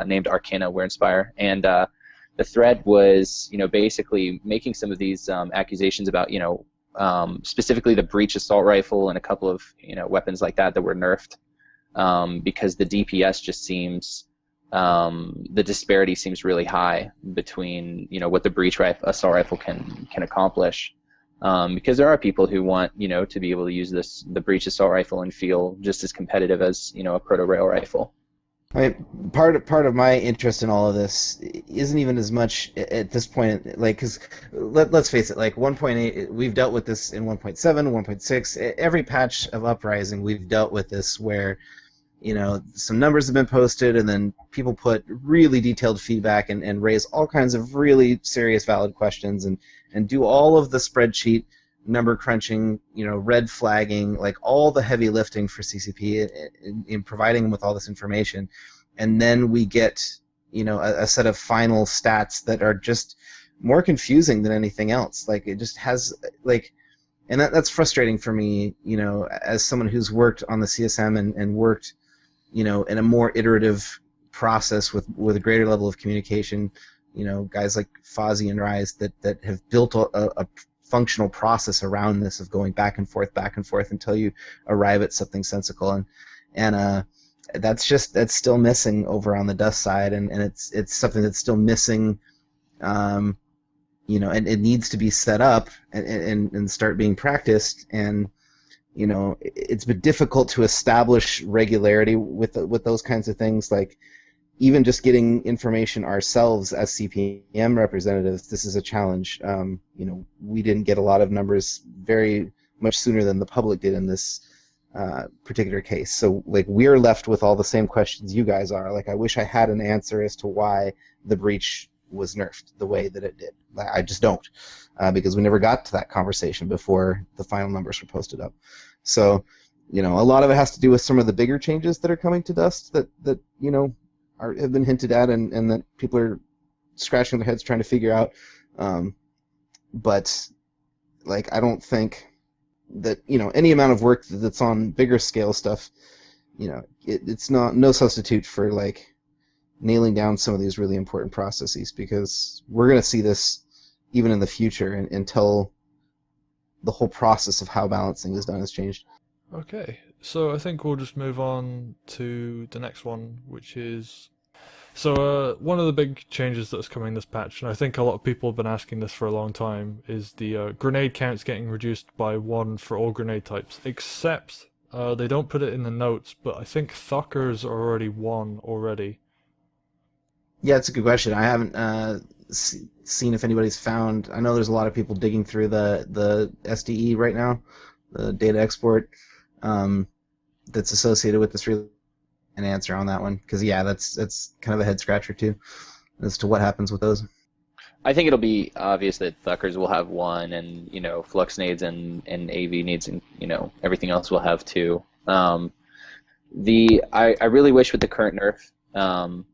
named Arcana Wareinspire, and the thread was basically making some of these accusations about specifically the breach assault rifle and a couple of weapons like that were nerfed, because the DPS just seems, the disparity seems really high between what the breach assault rifle can accomplish, because there are people who want to be able to use the breach assault rifle and feel just as competitive as a proto rail rifle. I mean, part of my interest in all of this isn't even as much at this point, like, because let's face it, like 1.8, we've dealt with this in 1.7, 1.6, every patch of Uprising we've dealt with this where, some numbers have been posted and then people put really detailed feedback and raise all kinds of really serious valid questions and do all of the spreadsheet number crunching, red flagging, like all the heavy lifting for CCP in providing them with all this information, and then we get, a set of final stats that are just more confusing than anything else. Like, it just has, like, and that's frustrating for me, as someone who's worked on the CSM and worked, in a more iterative process with a greater level of communication, guys like Fozzie and Rise that have built a functional process around this of going back and forth until you arrive at something sensical, and that's still missing over on the Dust side, and it's something that's still missing, and it needs to be set up and start being practiced, and it's been difficult to establish regularity with those kinds of things, like even just getting information ourselves as CPM representatives. This is a challenge. We didn't get a lot of numbers very much sooner than the public did in this particular case. So, like, we're left with all the same questions you guys are. Like, I wish I had an answer as to why the breach was nerfed the way that it did. I just don't, because we never got to that conversation before the final numbers were posted up. So, a lot of it has to do with some of the bigger changes that are coming to Dust that have been hinted at and that people are scratching their heads trying to figure out. But, like, I don't think that, any amount of work that's on bigger scale stuff, it's no substitute for, like, nailing down some of these really important processes, because we're going to see this even in the future until the whole process of how balancing is done has changed. Okay, so I think we'll just move on to the next one, which is... So one of the big changes that's coming this patch, and I think a lot of people have been asking this for a long time, is the grenade counts getting reduced by 1 for all grenade types, except they don't put it in the notes, but I think Thuckers are already 1 already. Yeah, it's a good question. I haven't seen if anybody's found... I know there's a lot of people digging through the SDE right now, the data export, that's associated with this an answer on that one, because that's kind of a head scratcher too, as to what happens with those. I think it'll be obvious that Thuckers will have 1, and Flux nades and AV nades and everything else will have 2. I really wish with the current nerf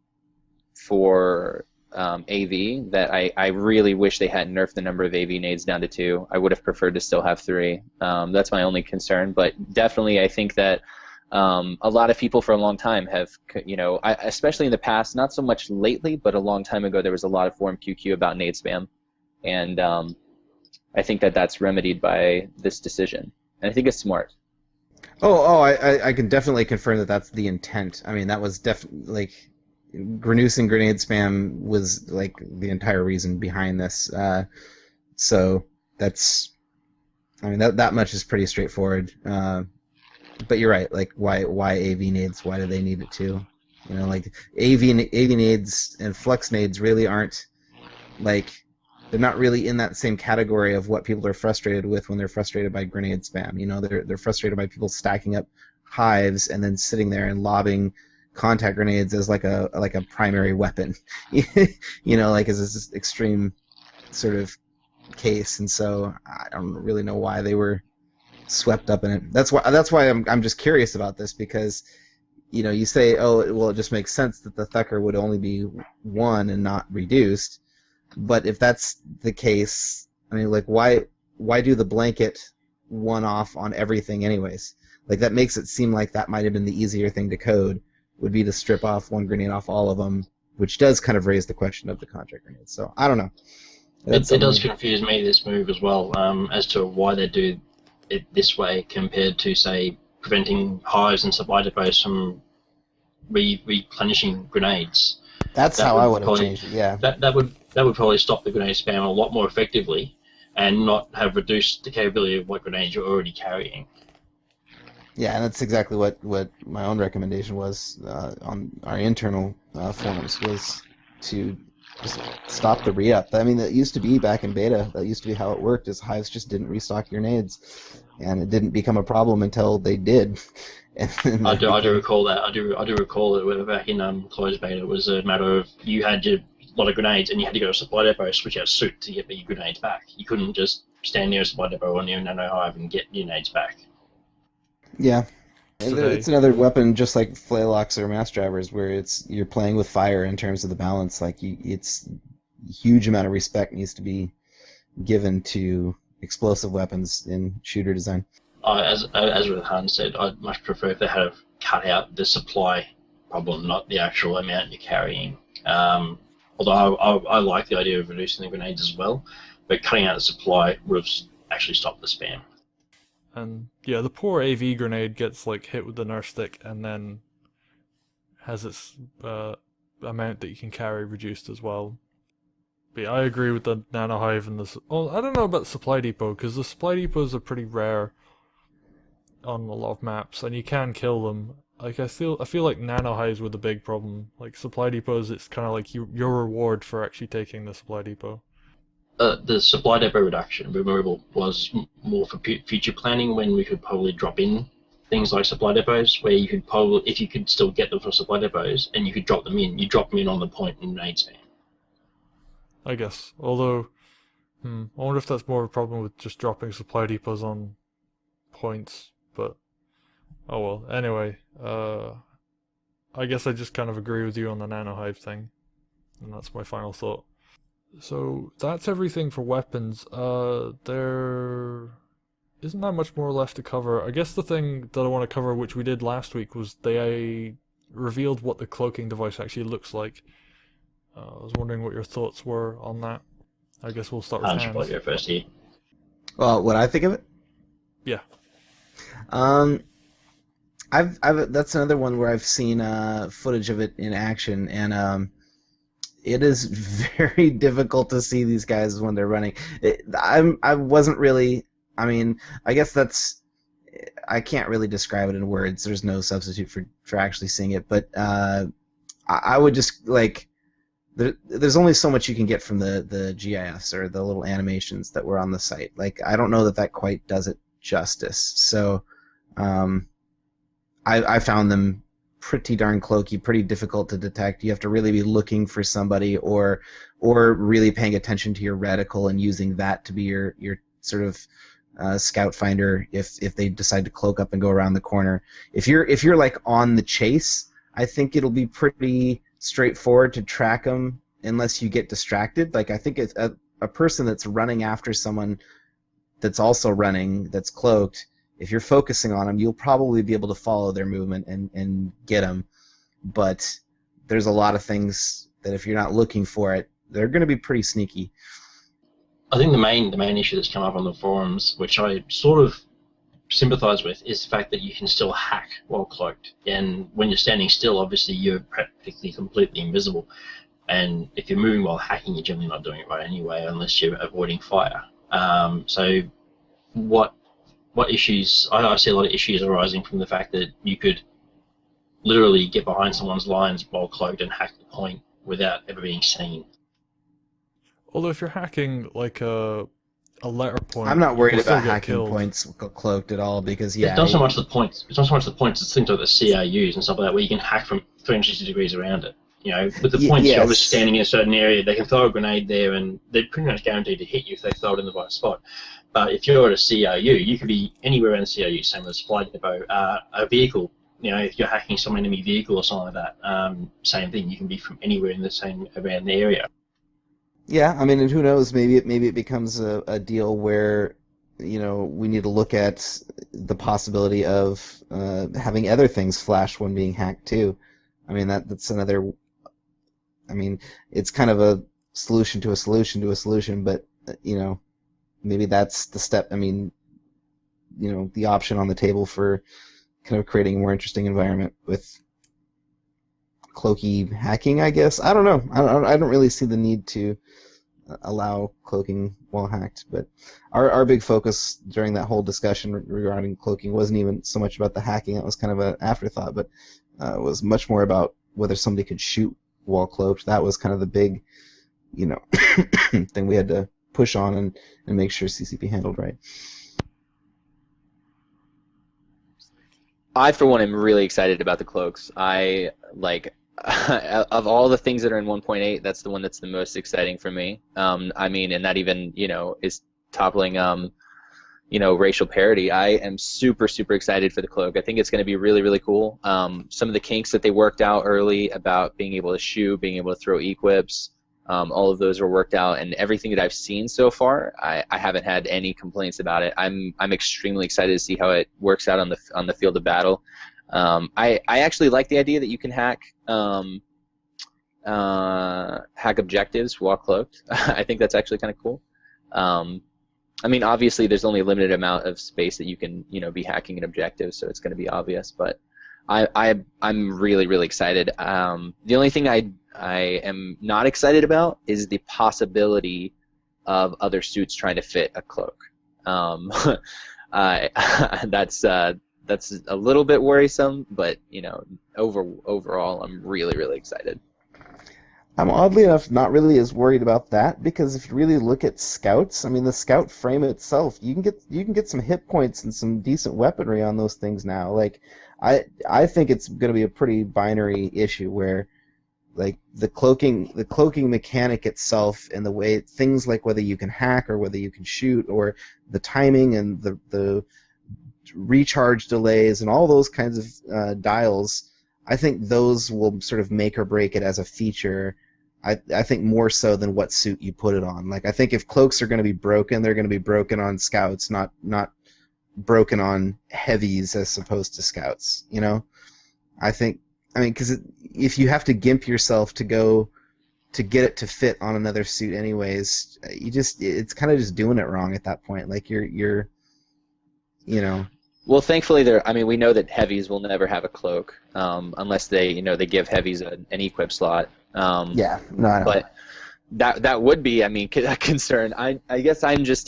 for AV that I really wish they hadn't nerfed the number of AV nades down to 2. I would have preferred to still have 3. That's my only concern, but definitely I think that a lot of people for a long time have, especially in the past, not so much lately, but a long time ago, there was a lot of forum QQ about nade spam, and I think that that's remedied by this decision, and I think it's smart. I can definitely confirm that that's the intent. I mean, that was definitely, like, reducing grenade spam was, like, the entire reason behind this. So that's, I mean, that much is pretty straightforward. But you're right. Like, why AV nades? Why do they need it too? Like, AV nades and flux nades really aren't, like, they're not really in that same category of what people are frustrated with when they're frustrated by grenade spam. They're frustrated by people stacking up hives and then sitting there and lobbing contact grenades as like a primary weapon. Like, as this extreme sort of case. And so I don't really know why they were swept up in it. That's why I'm just curious about this, because you say, oh, well, it just makes sense that the Thucker would only be 1 and not reduced. But if that's the case, I mean, like, why do the blanket 1 off on everything anyways? Like, that makes it seem like that might have been the easier thing to code, would be to strip off 1 grenade off all of them, which does kind of raise the question of the contract grenades. So I don't know. That's It does something. confuse me, this move as well, as to why they do it this way compared to, say, preventing hives and supply depots from replenishing grenades. That's That how I would would have probably changed it. Yeah. that would probably stop the grenade spam a lot more effectively, and not have reduced the capability of what grenades you're already carrying. Yeah, and that's exactly what my own recommendation was on our internal forums was to just stop the re-up. I mean, that used to be back in beta. That used to be how it worked. Is hives just didn't restock your nades, and it didn't become a problem until they did, and then I that do I do became. recall that. I do recall that back in closed beta, it was a matter of you had your lot of grenades and you had to go to a supply depot, switch out suit to get your grenades back. You couldn't just stand near a supply depot or near a nano hive and get your nades back. Yeah, and Today. it's another weapon just like flaylocks or mass drivers, where it's you're playing with fire in terms of the balance. Like it's huge amount of respect needs to be given to explosive weapons in shooter design. As Rohan said, I'd much prefer if they had cut out the supply problem, not the actual amount you're carrying. Although I like the idea of reducing the grenades as well, but cutting out the supply would have actually stopped the spam. And yeah, the poor AV grenade gets like hit with the nerf stick and then has its amount that you can carry reduced as well. But yeah, I agree with the nano hive and the. Well, I don't know about the supply depot because the supply depots are pretty rare on a lot of maps, and you can kill them. Like I feel like nano hives were the big problem. Like supply depots, it's kind of like your reward for actually taking the supply depot. The supply depot removal was more for future planning, when we could probably drop in things like supply depots, where you could probably, if you could still get them from supply depots and you could drop them in, you drop them in on the point in nade spam. I guess. Although, I wonder if that's more of a problem with just dropping supply depots on points. But oh well. Anyway, I guess I just kind of agree with you on the nano hive thing, and that's my final thought. So that's everything for weapons. There isn't that much more left to cover. I guess the thing that I want to cover, which we did last week, was they revealed what the cloaking device actually looks like. I was wondering what your thoughts were on that. I guess we'll start with I should probably Hans. go first here. Well, what I think of it, Yeah. um, I've that's another one where I've seen footage of it in action, and it is very difficult to see these guys when they're running. I wasn't really. I mean, I guess I can't really describe it in words. There's no substitute for actually seeing it, but I would just like. There's only so much you can get from the GIFs or the little animations that were on the site. Like, I don't know that quite does it justice. So, I found them pretty darn cloaky, pretty difficult to detect. You have to really be looking for somebody, or really paying attention to your reticle and using that to be your sort of scout finder if they decide to cloak up and go around the corner. If you're like on the chase, I think it'll be pretty straightforward to track them unless you get distracted. Like, I think it's a person that's running after someone that's also running, that's cloaked. If you're focusing on them, you'll probably be able to follow their movement and get them. But there's a lot of things that if you're not looking for it, they're going to be pretty sneaky. I think the main issue that's come up on the forums, which I sort of sympathise with, is the fact that you can still hack while cloaked. And when you're standing still, obviously you're practically completely invisible. And if you're moving while hacking, you're generally not doing it right anyway, unless you're avoiding fire. So what issues? I see a lot of issues arising from the fact that you could literally get behind someone's lines while cloaked and hack the point without ever being seen. Although if you're hacking like a letter point, I'm not you worried can still about get hacking killed. points cloaked at all because It's not so much the points. It's not so much the points. It's things like the CRUs and stuff like that, where you can hack from 360 degrees around it. You know, with the points, yes. you're obviously standing in a certain area. They can throw a grenade there, and they're pretty much guaranteed to hit you if they throw it in the right spot. But if you're at a CRU, you could be anywhere in the CRU, same as a supply depot, a vehicle. You know, if you're hacking some enemy vehicle or something like that, same thing. You can be from anywhere in the same around the area. Yeah, I mean, and who knows? Maybe it becomes a deal where, you know, we need to look at the possibility of having other things flash when being hacked too. I mean, that's another. I mean, it's kind of solution to a solution to a solution, but maybe that's the step. I mean, the option on the table for kind of creating a more interesting environment with cloaky hacking, I guess. I don't know. I don't really see the need to allow cloaking while hacked, but our big focus during that whole discussion regarding cloaking wasn't even so much about the hacking. It was kind of an afterthought, but was much more about whether somebody could shoot while cloaked. That was kind of the big, thing we had to push on and make sure CCP handled right. I, for one, am really excited about the cloaks. I like of all the things that are in 1.8, that's the one that's the most exciting for me. I mean, and that even is toppling racial parity. I am super excited for the cloak. I think it's going to be really really cool. Some of the kinks that they worked out early about being able to shoot, being able to throw equips, all of those were worked out, and everything that I've seen so far, I haven't had any complaints about it. I'm extremely excited to see how it works out on the field of battle. I actually like the idea that you can hack objectives while cloaked. I think that's actually kind of cool. I mean, obviously, there's only a limited amount of space that you can be hacking an objective, so it's going to be obvious. But I'm really really excited. The only thing I am not excited about is the possibility of other suits trying to fit a cloak. That's a little bit worrisome, but overall, I'm really really excited. I'm oddly enough not really as worried about that, because if you really look at scouts, I mean, the scout frame itself, you can get some hit points and some decent weaponry on those things now. Like, I think it's going to be a pretty binary issue where, like, the cloaking mechanic itself and the way things like whether you can hack or whether you can shoot or the timing and the recharge delays and all those kinds of dials, I think those will sort of make or break it as a feature. I think more so than what suit you put it on. Like, I think if cloaks are going to be broken, they're going to be broken on scouts, not broken on heavies as opposed to scouts. Because if you have to gimp yourself to get it to fit on another suit anyways, it's kind of just doing it wrong at that point. Like, you're Well, thankfully, we know that heavies will never have a cloak unless they give heavies an equip slot. Yeah, no, I know. But that would be, a concern. I guess I'm just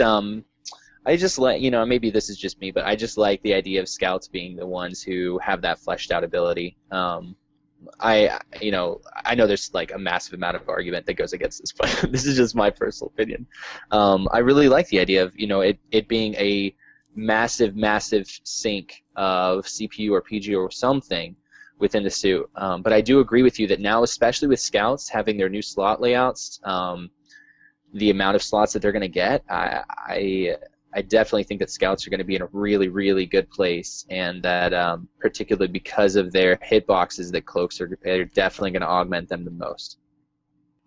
I just like, maybe this is just me, but I just like the idea of scouts being the ones who have that fleshed out ability. I know there's like a massive amount of argument that goes against this, but this is just my personal opinion. I really like the idea of it being a massive sink of CPU or PG or something within the suit. But I do agree with you that now, especially with scouts having their new slot layouts, the amount of slots that they're going to get, I definitely think that scouts are going to be in a really, really good place, and that particularly because of their hitboxes, that cloaks are definitely going to augment them the most.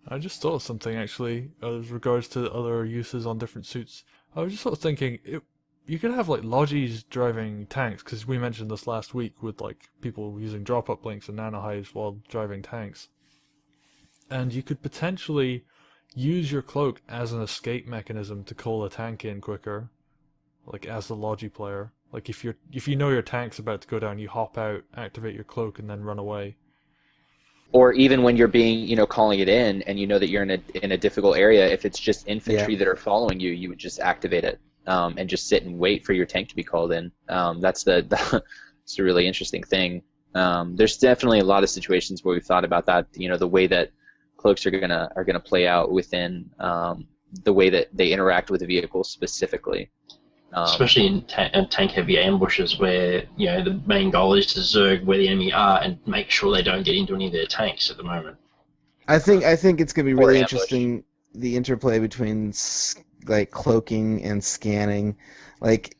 I just thought of something actually as regards to other uses on different suits. I was just sort of thinking, you could have like Logis driving tanks, because we mentioned this last week with like people using drop-up links and nanohives while driving tanks. And you could potentially use your cloak as an escape mechanism to call a tank in quicker, like as the Logi player. Like if you know your tank's about to go down, you hop out, activate your cloak, and then run away. Or even when you're being, calling it in, and you know that you're in a difficult area, if it's just infantry that are following you, you would just activate it. And just sit and wait for your tank to be called in. That's it's a really interesting thing. There's definitely a lot of situations where we've thought about that. The way that cloaks are gonna play out within the way that they interact with the vehicle specifically. Especially in tank-heavy ambushes, where the main goal is to zerg where the enemy are and make sure they don't get into any of their tanks at the moment. I think it's gonna be really interesting, the interplay between like cloaking and scanning. Like,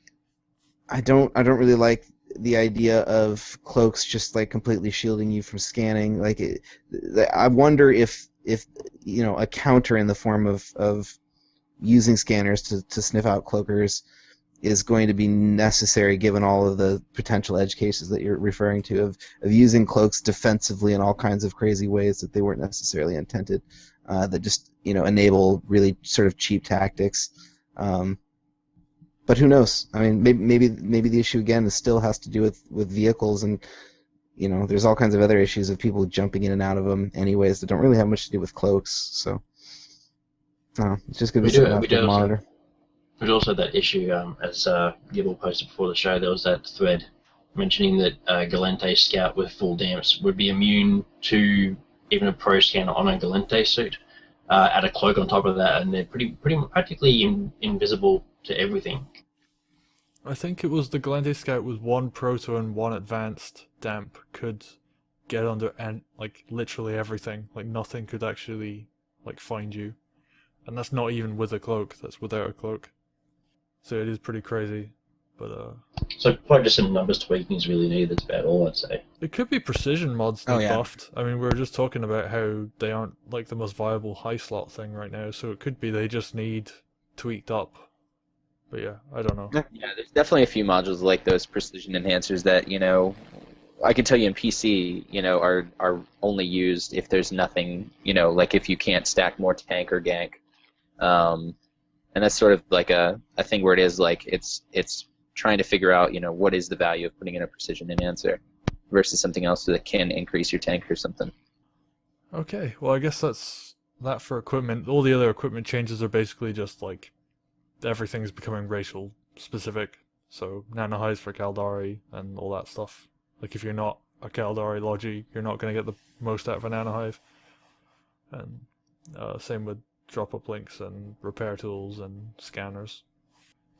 I don't really like the idea of cloaks just like completely shielding you from scanning. Like, I wonder if a counter in the form of using scanners to sniff out cloakers is going to be necessary given all of the potential edge cases that you're referring to of using cloaks defensively in all kinds of crazy ways that they weren't necessarily intended, that just enable really sort of cheap tactics. But who knows? I mean, maybe the issue again still has to do with vehicles, and there's all kinds of other issues of people jumping in and out of them anyways that don't really have much to do with cloaks. So it's just going to be something to monitor. There's also that issue, as Gibble posted before the show, there was that thread mentioning that Galente Scout with full damps would be immune to even a pro scanner on a Galente suit. Add a cloak on top of that, and they're practically invisible to everything. I think it was the Galente Scout with 1 proto and 1 advanced damp could get under literally everything. Like nothing could actually find you, and that's not even with a cloak. That's without a cloak. So it is pretty crazy, but So probably just some numbers tweaking is really needed. That's about all I'd say. it could be precision mods they buffed. I mean, we were just talking about how they aren't the most viable high slot thing right now, so it could be they just need tweaked up. But yeah, I don't know. Yeah, there's definitely a few modules like those precision enhancers that I can tell you in PC, are only used if there's nothing, like if you can't stack more tank or gank. And that's sort of like a thing where it is it's trying to figure out, what is the value of putting in a precision enhancer versus something else that can increase your tank or something. Okay, well I guess that's that for equipment. All the other equipment changes are basically just everything's becoming racial specific. So nano highs for Caldari and all that stuff. If you're not a Caldari Logi, you're not going to get the most out of a nano hive. And same with drop-up links and repair tools and scanners.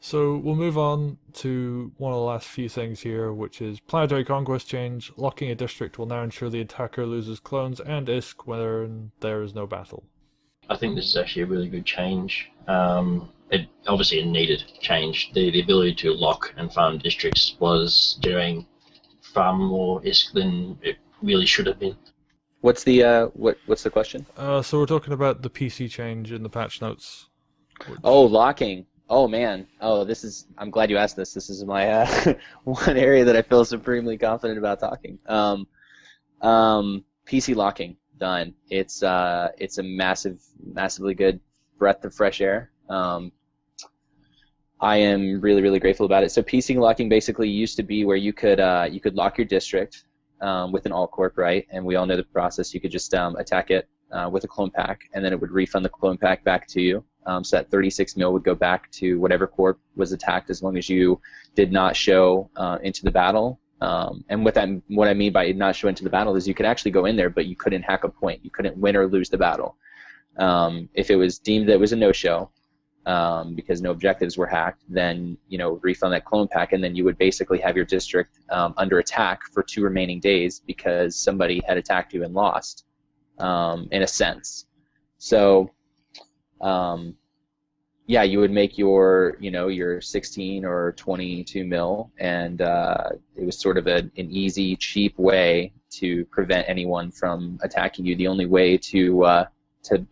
So we'll move on to one of the last few things here, which is Planetary Conquest change. Locking a district will now ensure the attacker loses clones and ISK when there is no battle. I think this is actually a really good change. It obviously a needed change. The ability to lock and farm districts was doing far more ISK than it really should have been. What's the what's the question? So we're talking about the PC change in the patch notes. Oh, locking. Oh man. Oh, I'm glad you asked this. This is my one area that I feel supremely confident about talking. PC locking done. It's a massively good breath of fresh air. I am really, really grateful about it. So PC locking basically used to be where you could lock your district with an alt corp, right? And we all know the process. You could just attack it with a clone pack, and then it would refund the clone pack back to you. So that 36 mil would go back to whatever corp was attacked, as long as you did not show into the battle. And what I mean by not show into the battle is you could actually go in there, but you couldn't hack a point. You couldn't win or lose the battle. If it was deemed that it was a no-show, because no objectives were hacked, then refund that clone pack, and then you would basically have your district under attack for 2 remaining days because somebody had attacked you and lost, in a sense. So, yeah, you would make your 16 or 22 mil, and it was sort of an easy, cheap way to prevent anyone from attacking you. The only way to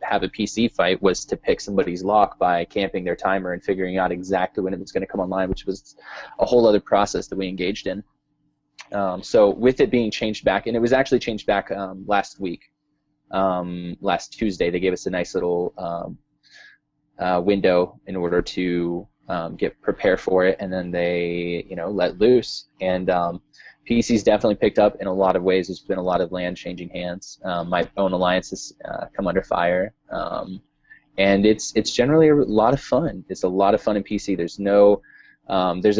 have a PC fight was to pick somebody's lock by camping their timer and figuring out exactly when it was going to come online, which was a whole other process that we engaged in. So with it being changed back, and it was actually changed back last week, last Tuesday, they gave us a nice little window in order to prepare for it, and then they let loose. And PC's definitely picked up in a lot of ways. There's been a lot of land changing hands. My own alliance has come under fire, and it's generally a lot of fun. It's a lot of fun in PC. There's no there's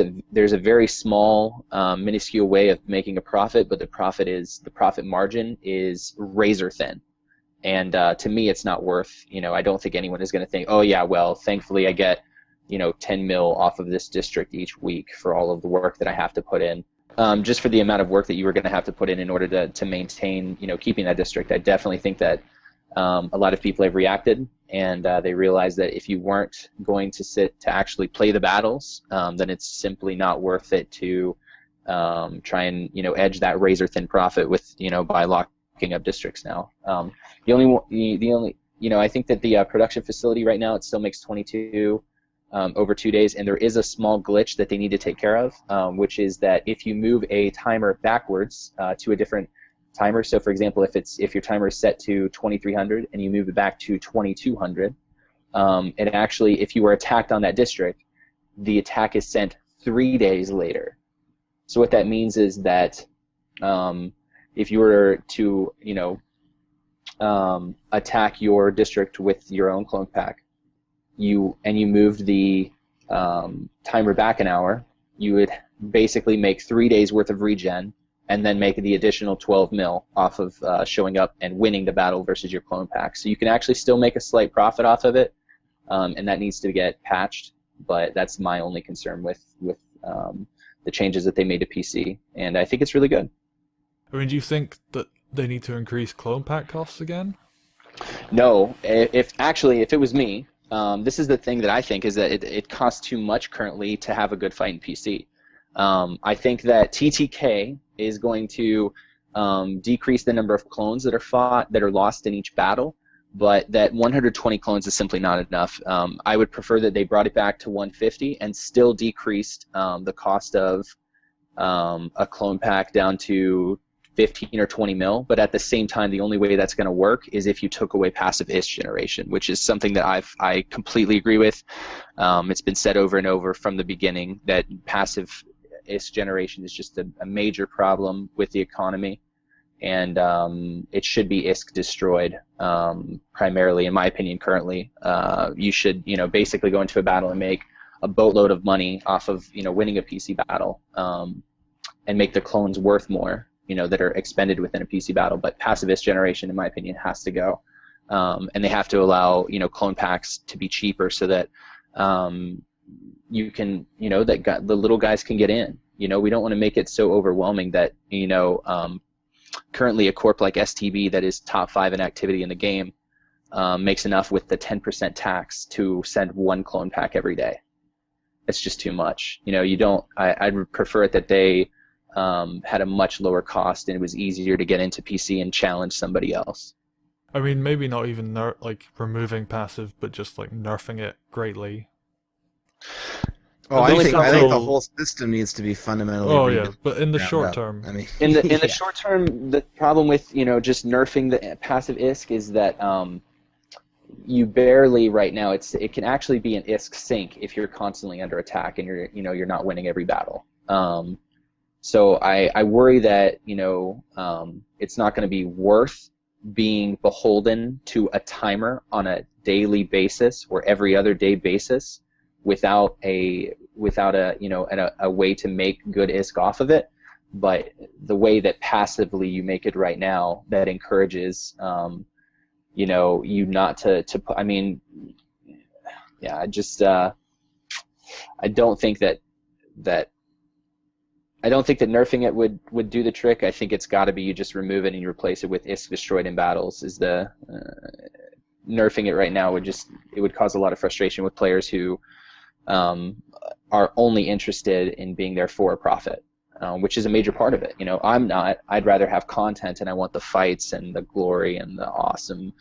a very small minuscule way of making a profit, but the profit margin is razor thin. And to me, it's not worth. I don't think anyone is going to think, oh yeah, well, thankfully I get 10 mil off of this district each week for all of the work that I have to put in. Just for the amount of work that you were going to have to put in order to maintain, keeping that district. I definitely think that a lot of people have reacted, and they realize that if you weren't going to sit to actually play the battles, then it's simply not worth it to try and edge that razor thin profit with by locking up districts now. The only I think that the production facility right now, it still makes 22 over 2 days, and there is a small glitch that they need to take care of, which is that if you move a timer backwards to a different timer, so for example, if your timer is set to 2300 and you move it back to 2200, and actually if you were attacked on that district, the attack is sent 3 days later. So what that means is that if you were to attack your district with your own clone pack, you moved the timer back an hour, you would basically make 3 days worth of regen, and then make the additional 12 mil off of showing up and winning the battle versus your clone pack. So you can actually still make a slight profit off of it, and that needs to get patched. But that's my only concern with the changes that they made to PC, and I think it's really good. I mean, do you think that they need to increase clone pack costs again? No, if it was me, this is the thing that I think is that it costs too much currently to have a good fight in PC. I think that TTK is going to decrease the number of clones that are lost in each battle, but that 120 clones is simply not enough. I would prefer that they brought it back to 150 and still decreased the cost of a clone pack down to 15 or 20 mil, but at the same time, the only way that's going to work is if you took away passive ISK generation, which is something that I completely agree with. It's been said over and over from the beginning that passive ISK generation is just a major problem with the economy, and it should be ISK destroyed primarily, in my opinion. Currently, you should basically go into a battle and make a boatload of money off of winning a PC battle, and make the clones worth more, that are expended within a PC battle. But passive ISK generation, in my opinion, has to go, and they have to allow clone packs to be cheaper so that you can the little guys can get in. We don't want to make it so overwhelming that currently a corp like STB that is top 5 in activity in the game makes enough with the 10% tax to send one clone pack every day. It's just too much. I'd prefer it that they had a much lower cost and it was easier to get into PC and challenge somebody else. I mean, maybe not even removing passive, but just nerfing it greatly. Oh, I think the whole system needs to be fundamentally. Oh yeah, but in the short term. I mean, in the short term, the problem with just nerfing the passive ISK is that you barely right now. It can actually be an ISK sink if you're constantly under attack and you're not winning every battle. So I worry that it's not going to be worth being beholden to a timer on a daily basis or every other day basis without a way to make good ISK off of it. But the way that passively you make it right now, that encourages you not to put. I mean, yeah, I don't think that nerfing it would do the trick. I think it's got to be you just remove it and you replace it with ISK destroyed in battles. Nerfing it right now would cause a lot of frustration with players who are only interested in being there for a profit, which is a major part of it. I'm not. I'd rather have content, and I want the fights and the glory and the awesome.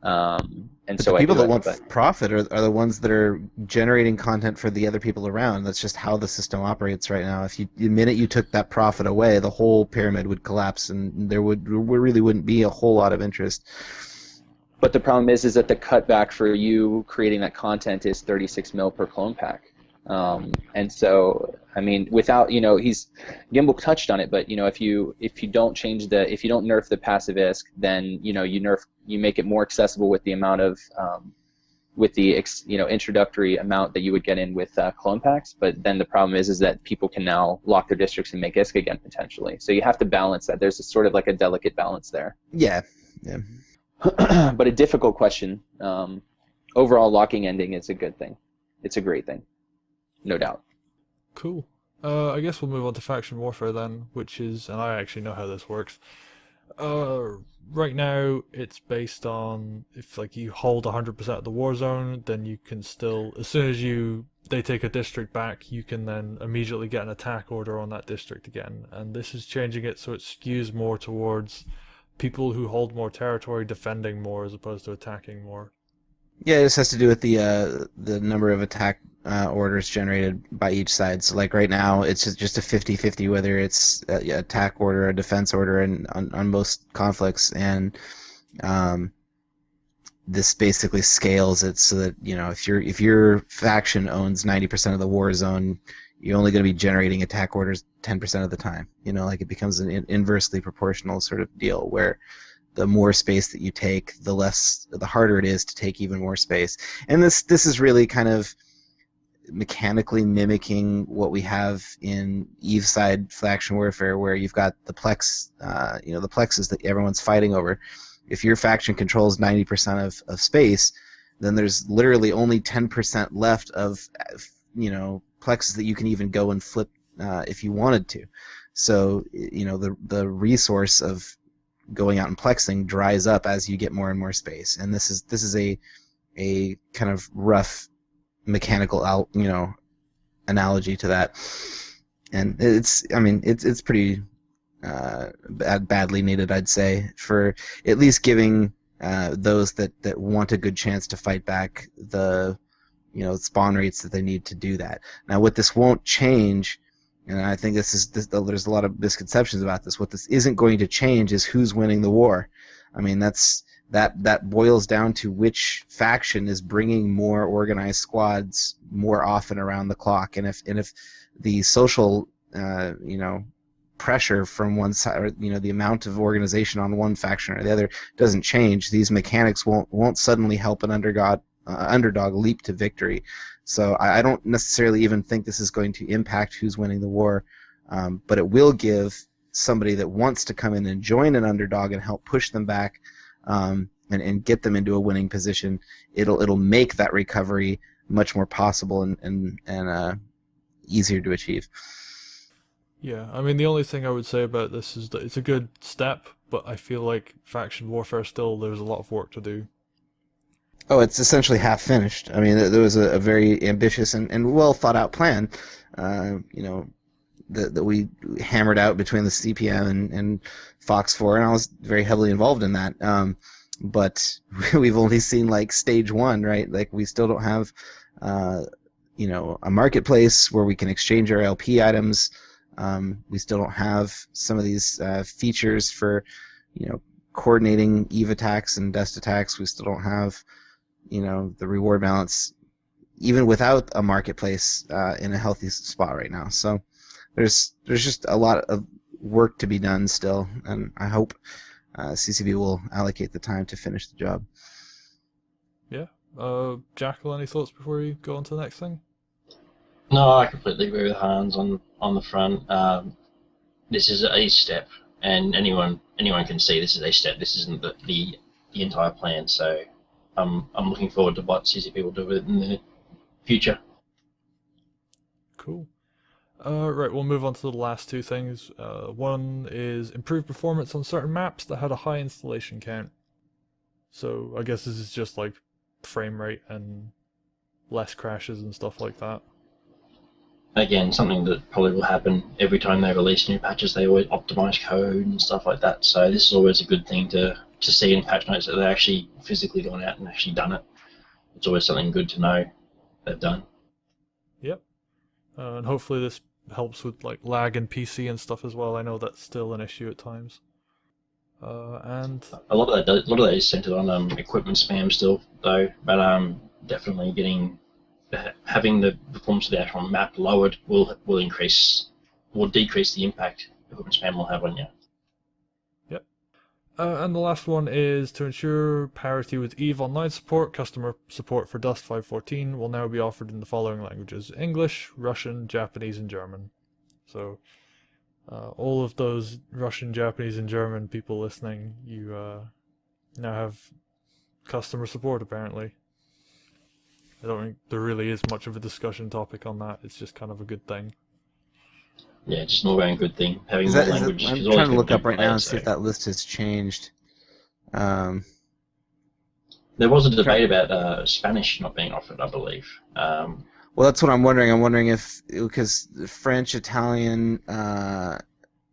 And so the people that want profit are the ones that are generating content for the other people around. That's just how the system operates right now. If the minute you took that profit away, the whole pyramid would collapse, and there really wouldn't be a whole lot of interest. But the problem is that the cutback for you creating that content is 36 mil per clone pack. And so, I mean, without, Gimbal touched on it, but if you don't nerf the passive ISK, then you make it more accessible with the amount of introductory amount that you would get in with clone packs. But then the problem is that people can now lock their districts and make ISK again potentially. So you have to balance that. There's sort of like a delicate balance there. Yeah. But a difficult question. Overall, locking ending is a good thing. It's a great thing, no doubt. Cool. I guess we'll move on to faction warfare then, which is, and I actually know how this works. Right now, it's based on if you hold 100% of the war zone, then you can still, as soon as they take a district back, you can then immediately get an attack order on that district again. And this is changing it so it skews more towards people who hold more territory defending more as opposed to attacking more. Yeah, it just has to do with the number of attack orders generated by each side. So like right now, it's just a 50-50 whether it's a attack order, a defense order, and on most conflicts. And um, this basically scales it so that if your faction owns 90% of the war zone, you're only going to be generating attack orders 10% of the time. Like it becomes an inversely proportional sort of deal where the more space that you take, the harder it is to take even more space. And this is really kind of mechanically mimicking what we have in Eve side faction warfare, where you've got the plex, the plexes that everyone's fighting over. If your faction controls 90% of space, then there's literally only 10% left of plexes that you can even go and flip if you wanted to. So the resource of going out and plexing dries up as you get more and more space. And this is a kind of rough mechanical analogy to that. And it's pretty badly needed, I'd say, for at least giving those that want a good chance to fight back the spawn rates that they need to do that. Now, what this won't change, and I think there's a lot of misconceptions about this. What this isn't going to change is who's winning the war. I mean, that boils down to which faction is bringing more organized squads more often around the clock. And if the social pressure from one side, or the amount of organization on one faction or the other doesn't change, these mechanics won't suddenly help an underdog leap to victory. So I don't necessarily even think this is going to impact who's winning the war, but it will give somebody that wants to come in and join an underdog and help push them back and get them into a winning position. It'll make that recovery much more possible and easier to achieve. Yeah, I mean, the only thing I would say about this is that it's a good step, but I feel like faction warfare still, there's a lot of work to do. Oh, it's essentially half finished. I mean, there was a very ambitious and well thought out plan, that we hammered out between the CPM and Fox 4, and I was very heavily involved in that. But we've only seen like stage one, right? Like we still don't have, a marketplace where we can exchange our LP items. We still don't have some of these features for, coordinating Eve attacks and Dust attacks. We still don't have the reward balance, even without a marketplace, in a healthy spot right now. So there's just a lot of work to be done still, and I hope CCB will allocate the time to finish the job. Yeah. Jackal, any thoughts before we go on to the next thing? No, I completely agree with Hans on the front. This is a step, and anyone can see this is a step. This isn't the entire plan. So I'm looking forward to what CCP will do with it in the future. Cool. Right, we'll move on to the last two things. One is improved performance on certain maps that had a high installation count. So I guess this is just like frame rate and less crashes and stuff like that. Again, something that probably will happen every time they release new patches. They always optimize code and stuff like that. So this is always a good thing to see in patch notes that they've actually physically gone out and actually done it. It's always something good to know they've done. Yep. And hopefully this helps with like lag and PC and stuff as well. I know that's still an issue at times. And a lot of that is centered on equipment spam still, though. But definitely having the performance of the actual map lowered will decrease the impact equipment spam will have on you. Yep. And the last one is to ensure parity with EVE Online support. Customer support for Dust 5.14 will now be offered in the following languages: English, Russian, Japanese, and German. So all of those Russian, Japanese, and German people listening, you now have customer support apparently. I don't think there really is much of a discussion topic on that. It's just kind of a good thing. Yeah, just an all-round good thing. Having more languages. I'm trying to look up right now and see if that list has changed. There was a debate about Spanish not being offered, I believe. Well, that's what I'm wondering. I'm wondering if, because French, Italian,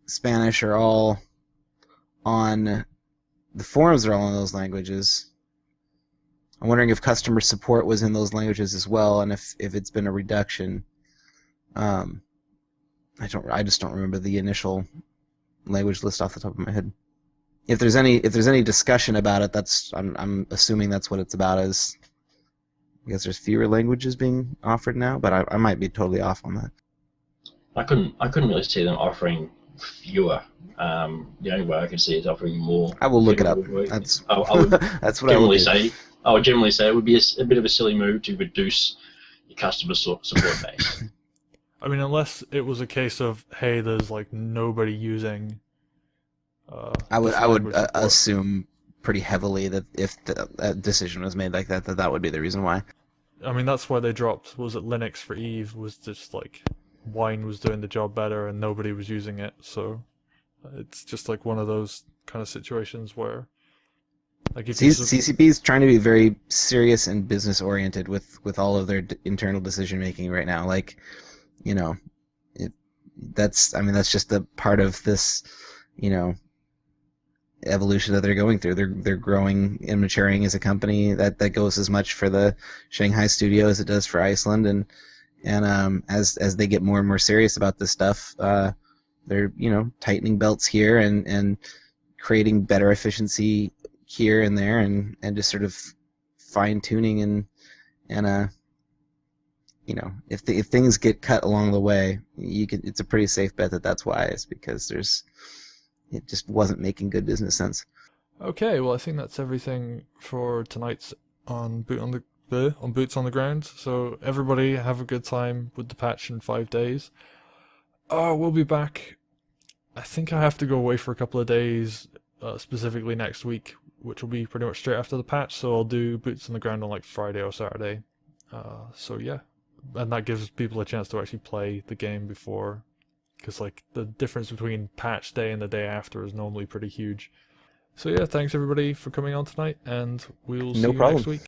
Spanish are all on, the forums are all in those languages. I'm wondering if customer support was in those languages as well, and if it's been a reduction. Um, I just don't remember the initial language list off the top of my head. If there's any discussion about it, I'm assuming that's what it's about. Is I guess there's fewer languages being offered now, but I might be totally off on that. I couldn't really see them offering fewer. The only way I could see is offering more. I will look it up. That's That's I would that's what I will generally do. say. I would generally say it would be a bit of a silly move to reduce your customer support base. I mean, unless it was a case of, hey, there's like nobody using I would this I would language support. assume pretty heavily that if that decision was made like that, that would be the reason why. I mean, that's why they dropped, was it Linux for Eve, was just like, Wine was doing the job better and nobody was using it, so it's just like one of those kind of situations where, like, if you... CCP is trying to be very serious and business oriented with all of their internal decision making right now. Like, you know, that's just a part of this, you know, evolution that they're going through. They're growing and maturing as a company. That goes as much for the Shanghai studio as it does for Iceland, and as they get more and more serious about this stuff, they're, you know, tightening belts here and creating better efficiency here and there, and just sort of fine tuning and you know, if things get cut along the way, it's a pretty safe bet that that's why. It's because it just wasn't making good business sense. Okay, well, I think that's everything for tonight's on Boots on the Ground. So everybody have a good time with the patch in 5 days. We'll be back. I think I have to go away for a couple of days, specifically next week, which will be pretty much straight after the patch. So I'll do Boots on the Ground on like Friday or Saturday. So yeah, and that gives people a chance to actually play the game before, because like the difference between patch day and the day after is normally pretty huge. So yeah, thanks everybody for coming on tonight, and we'll see No you problem. next week.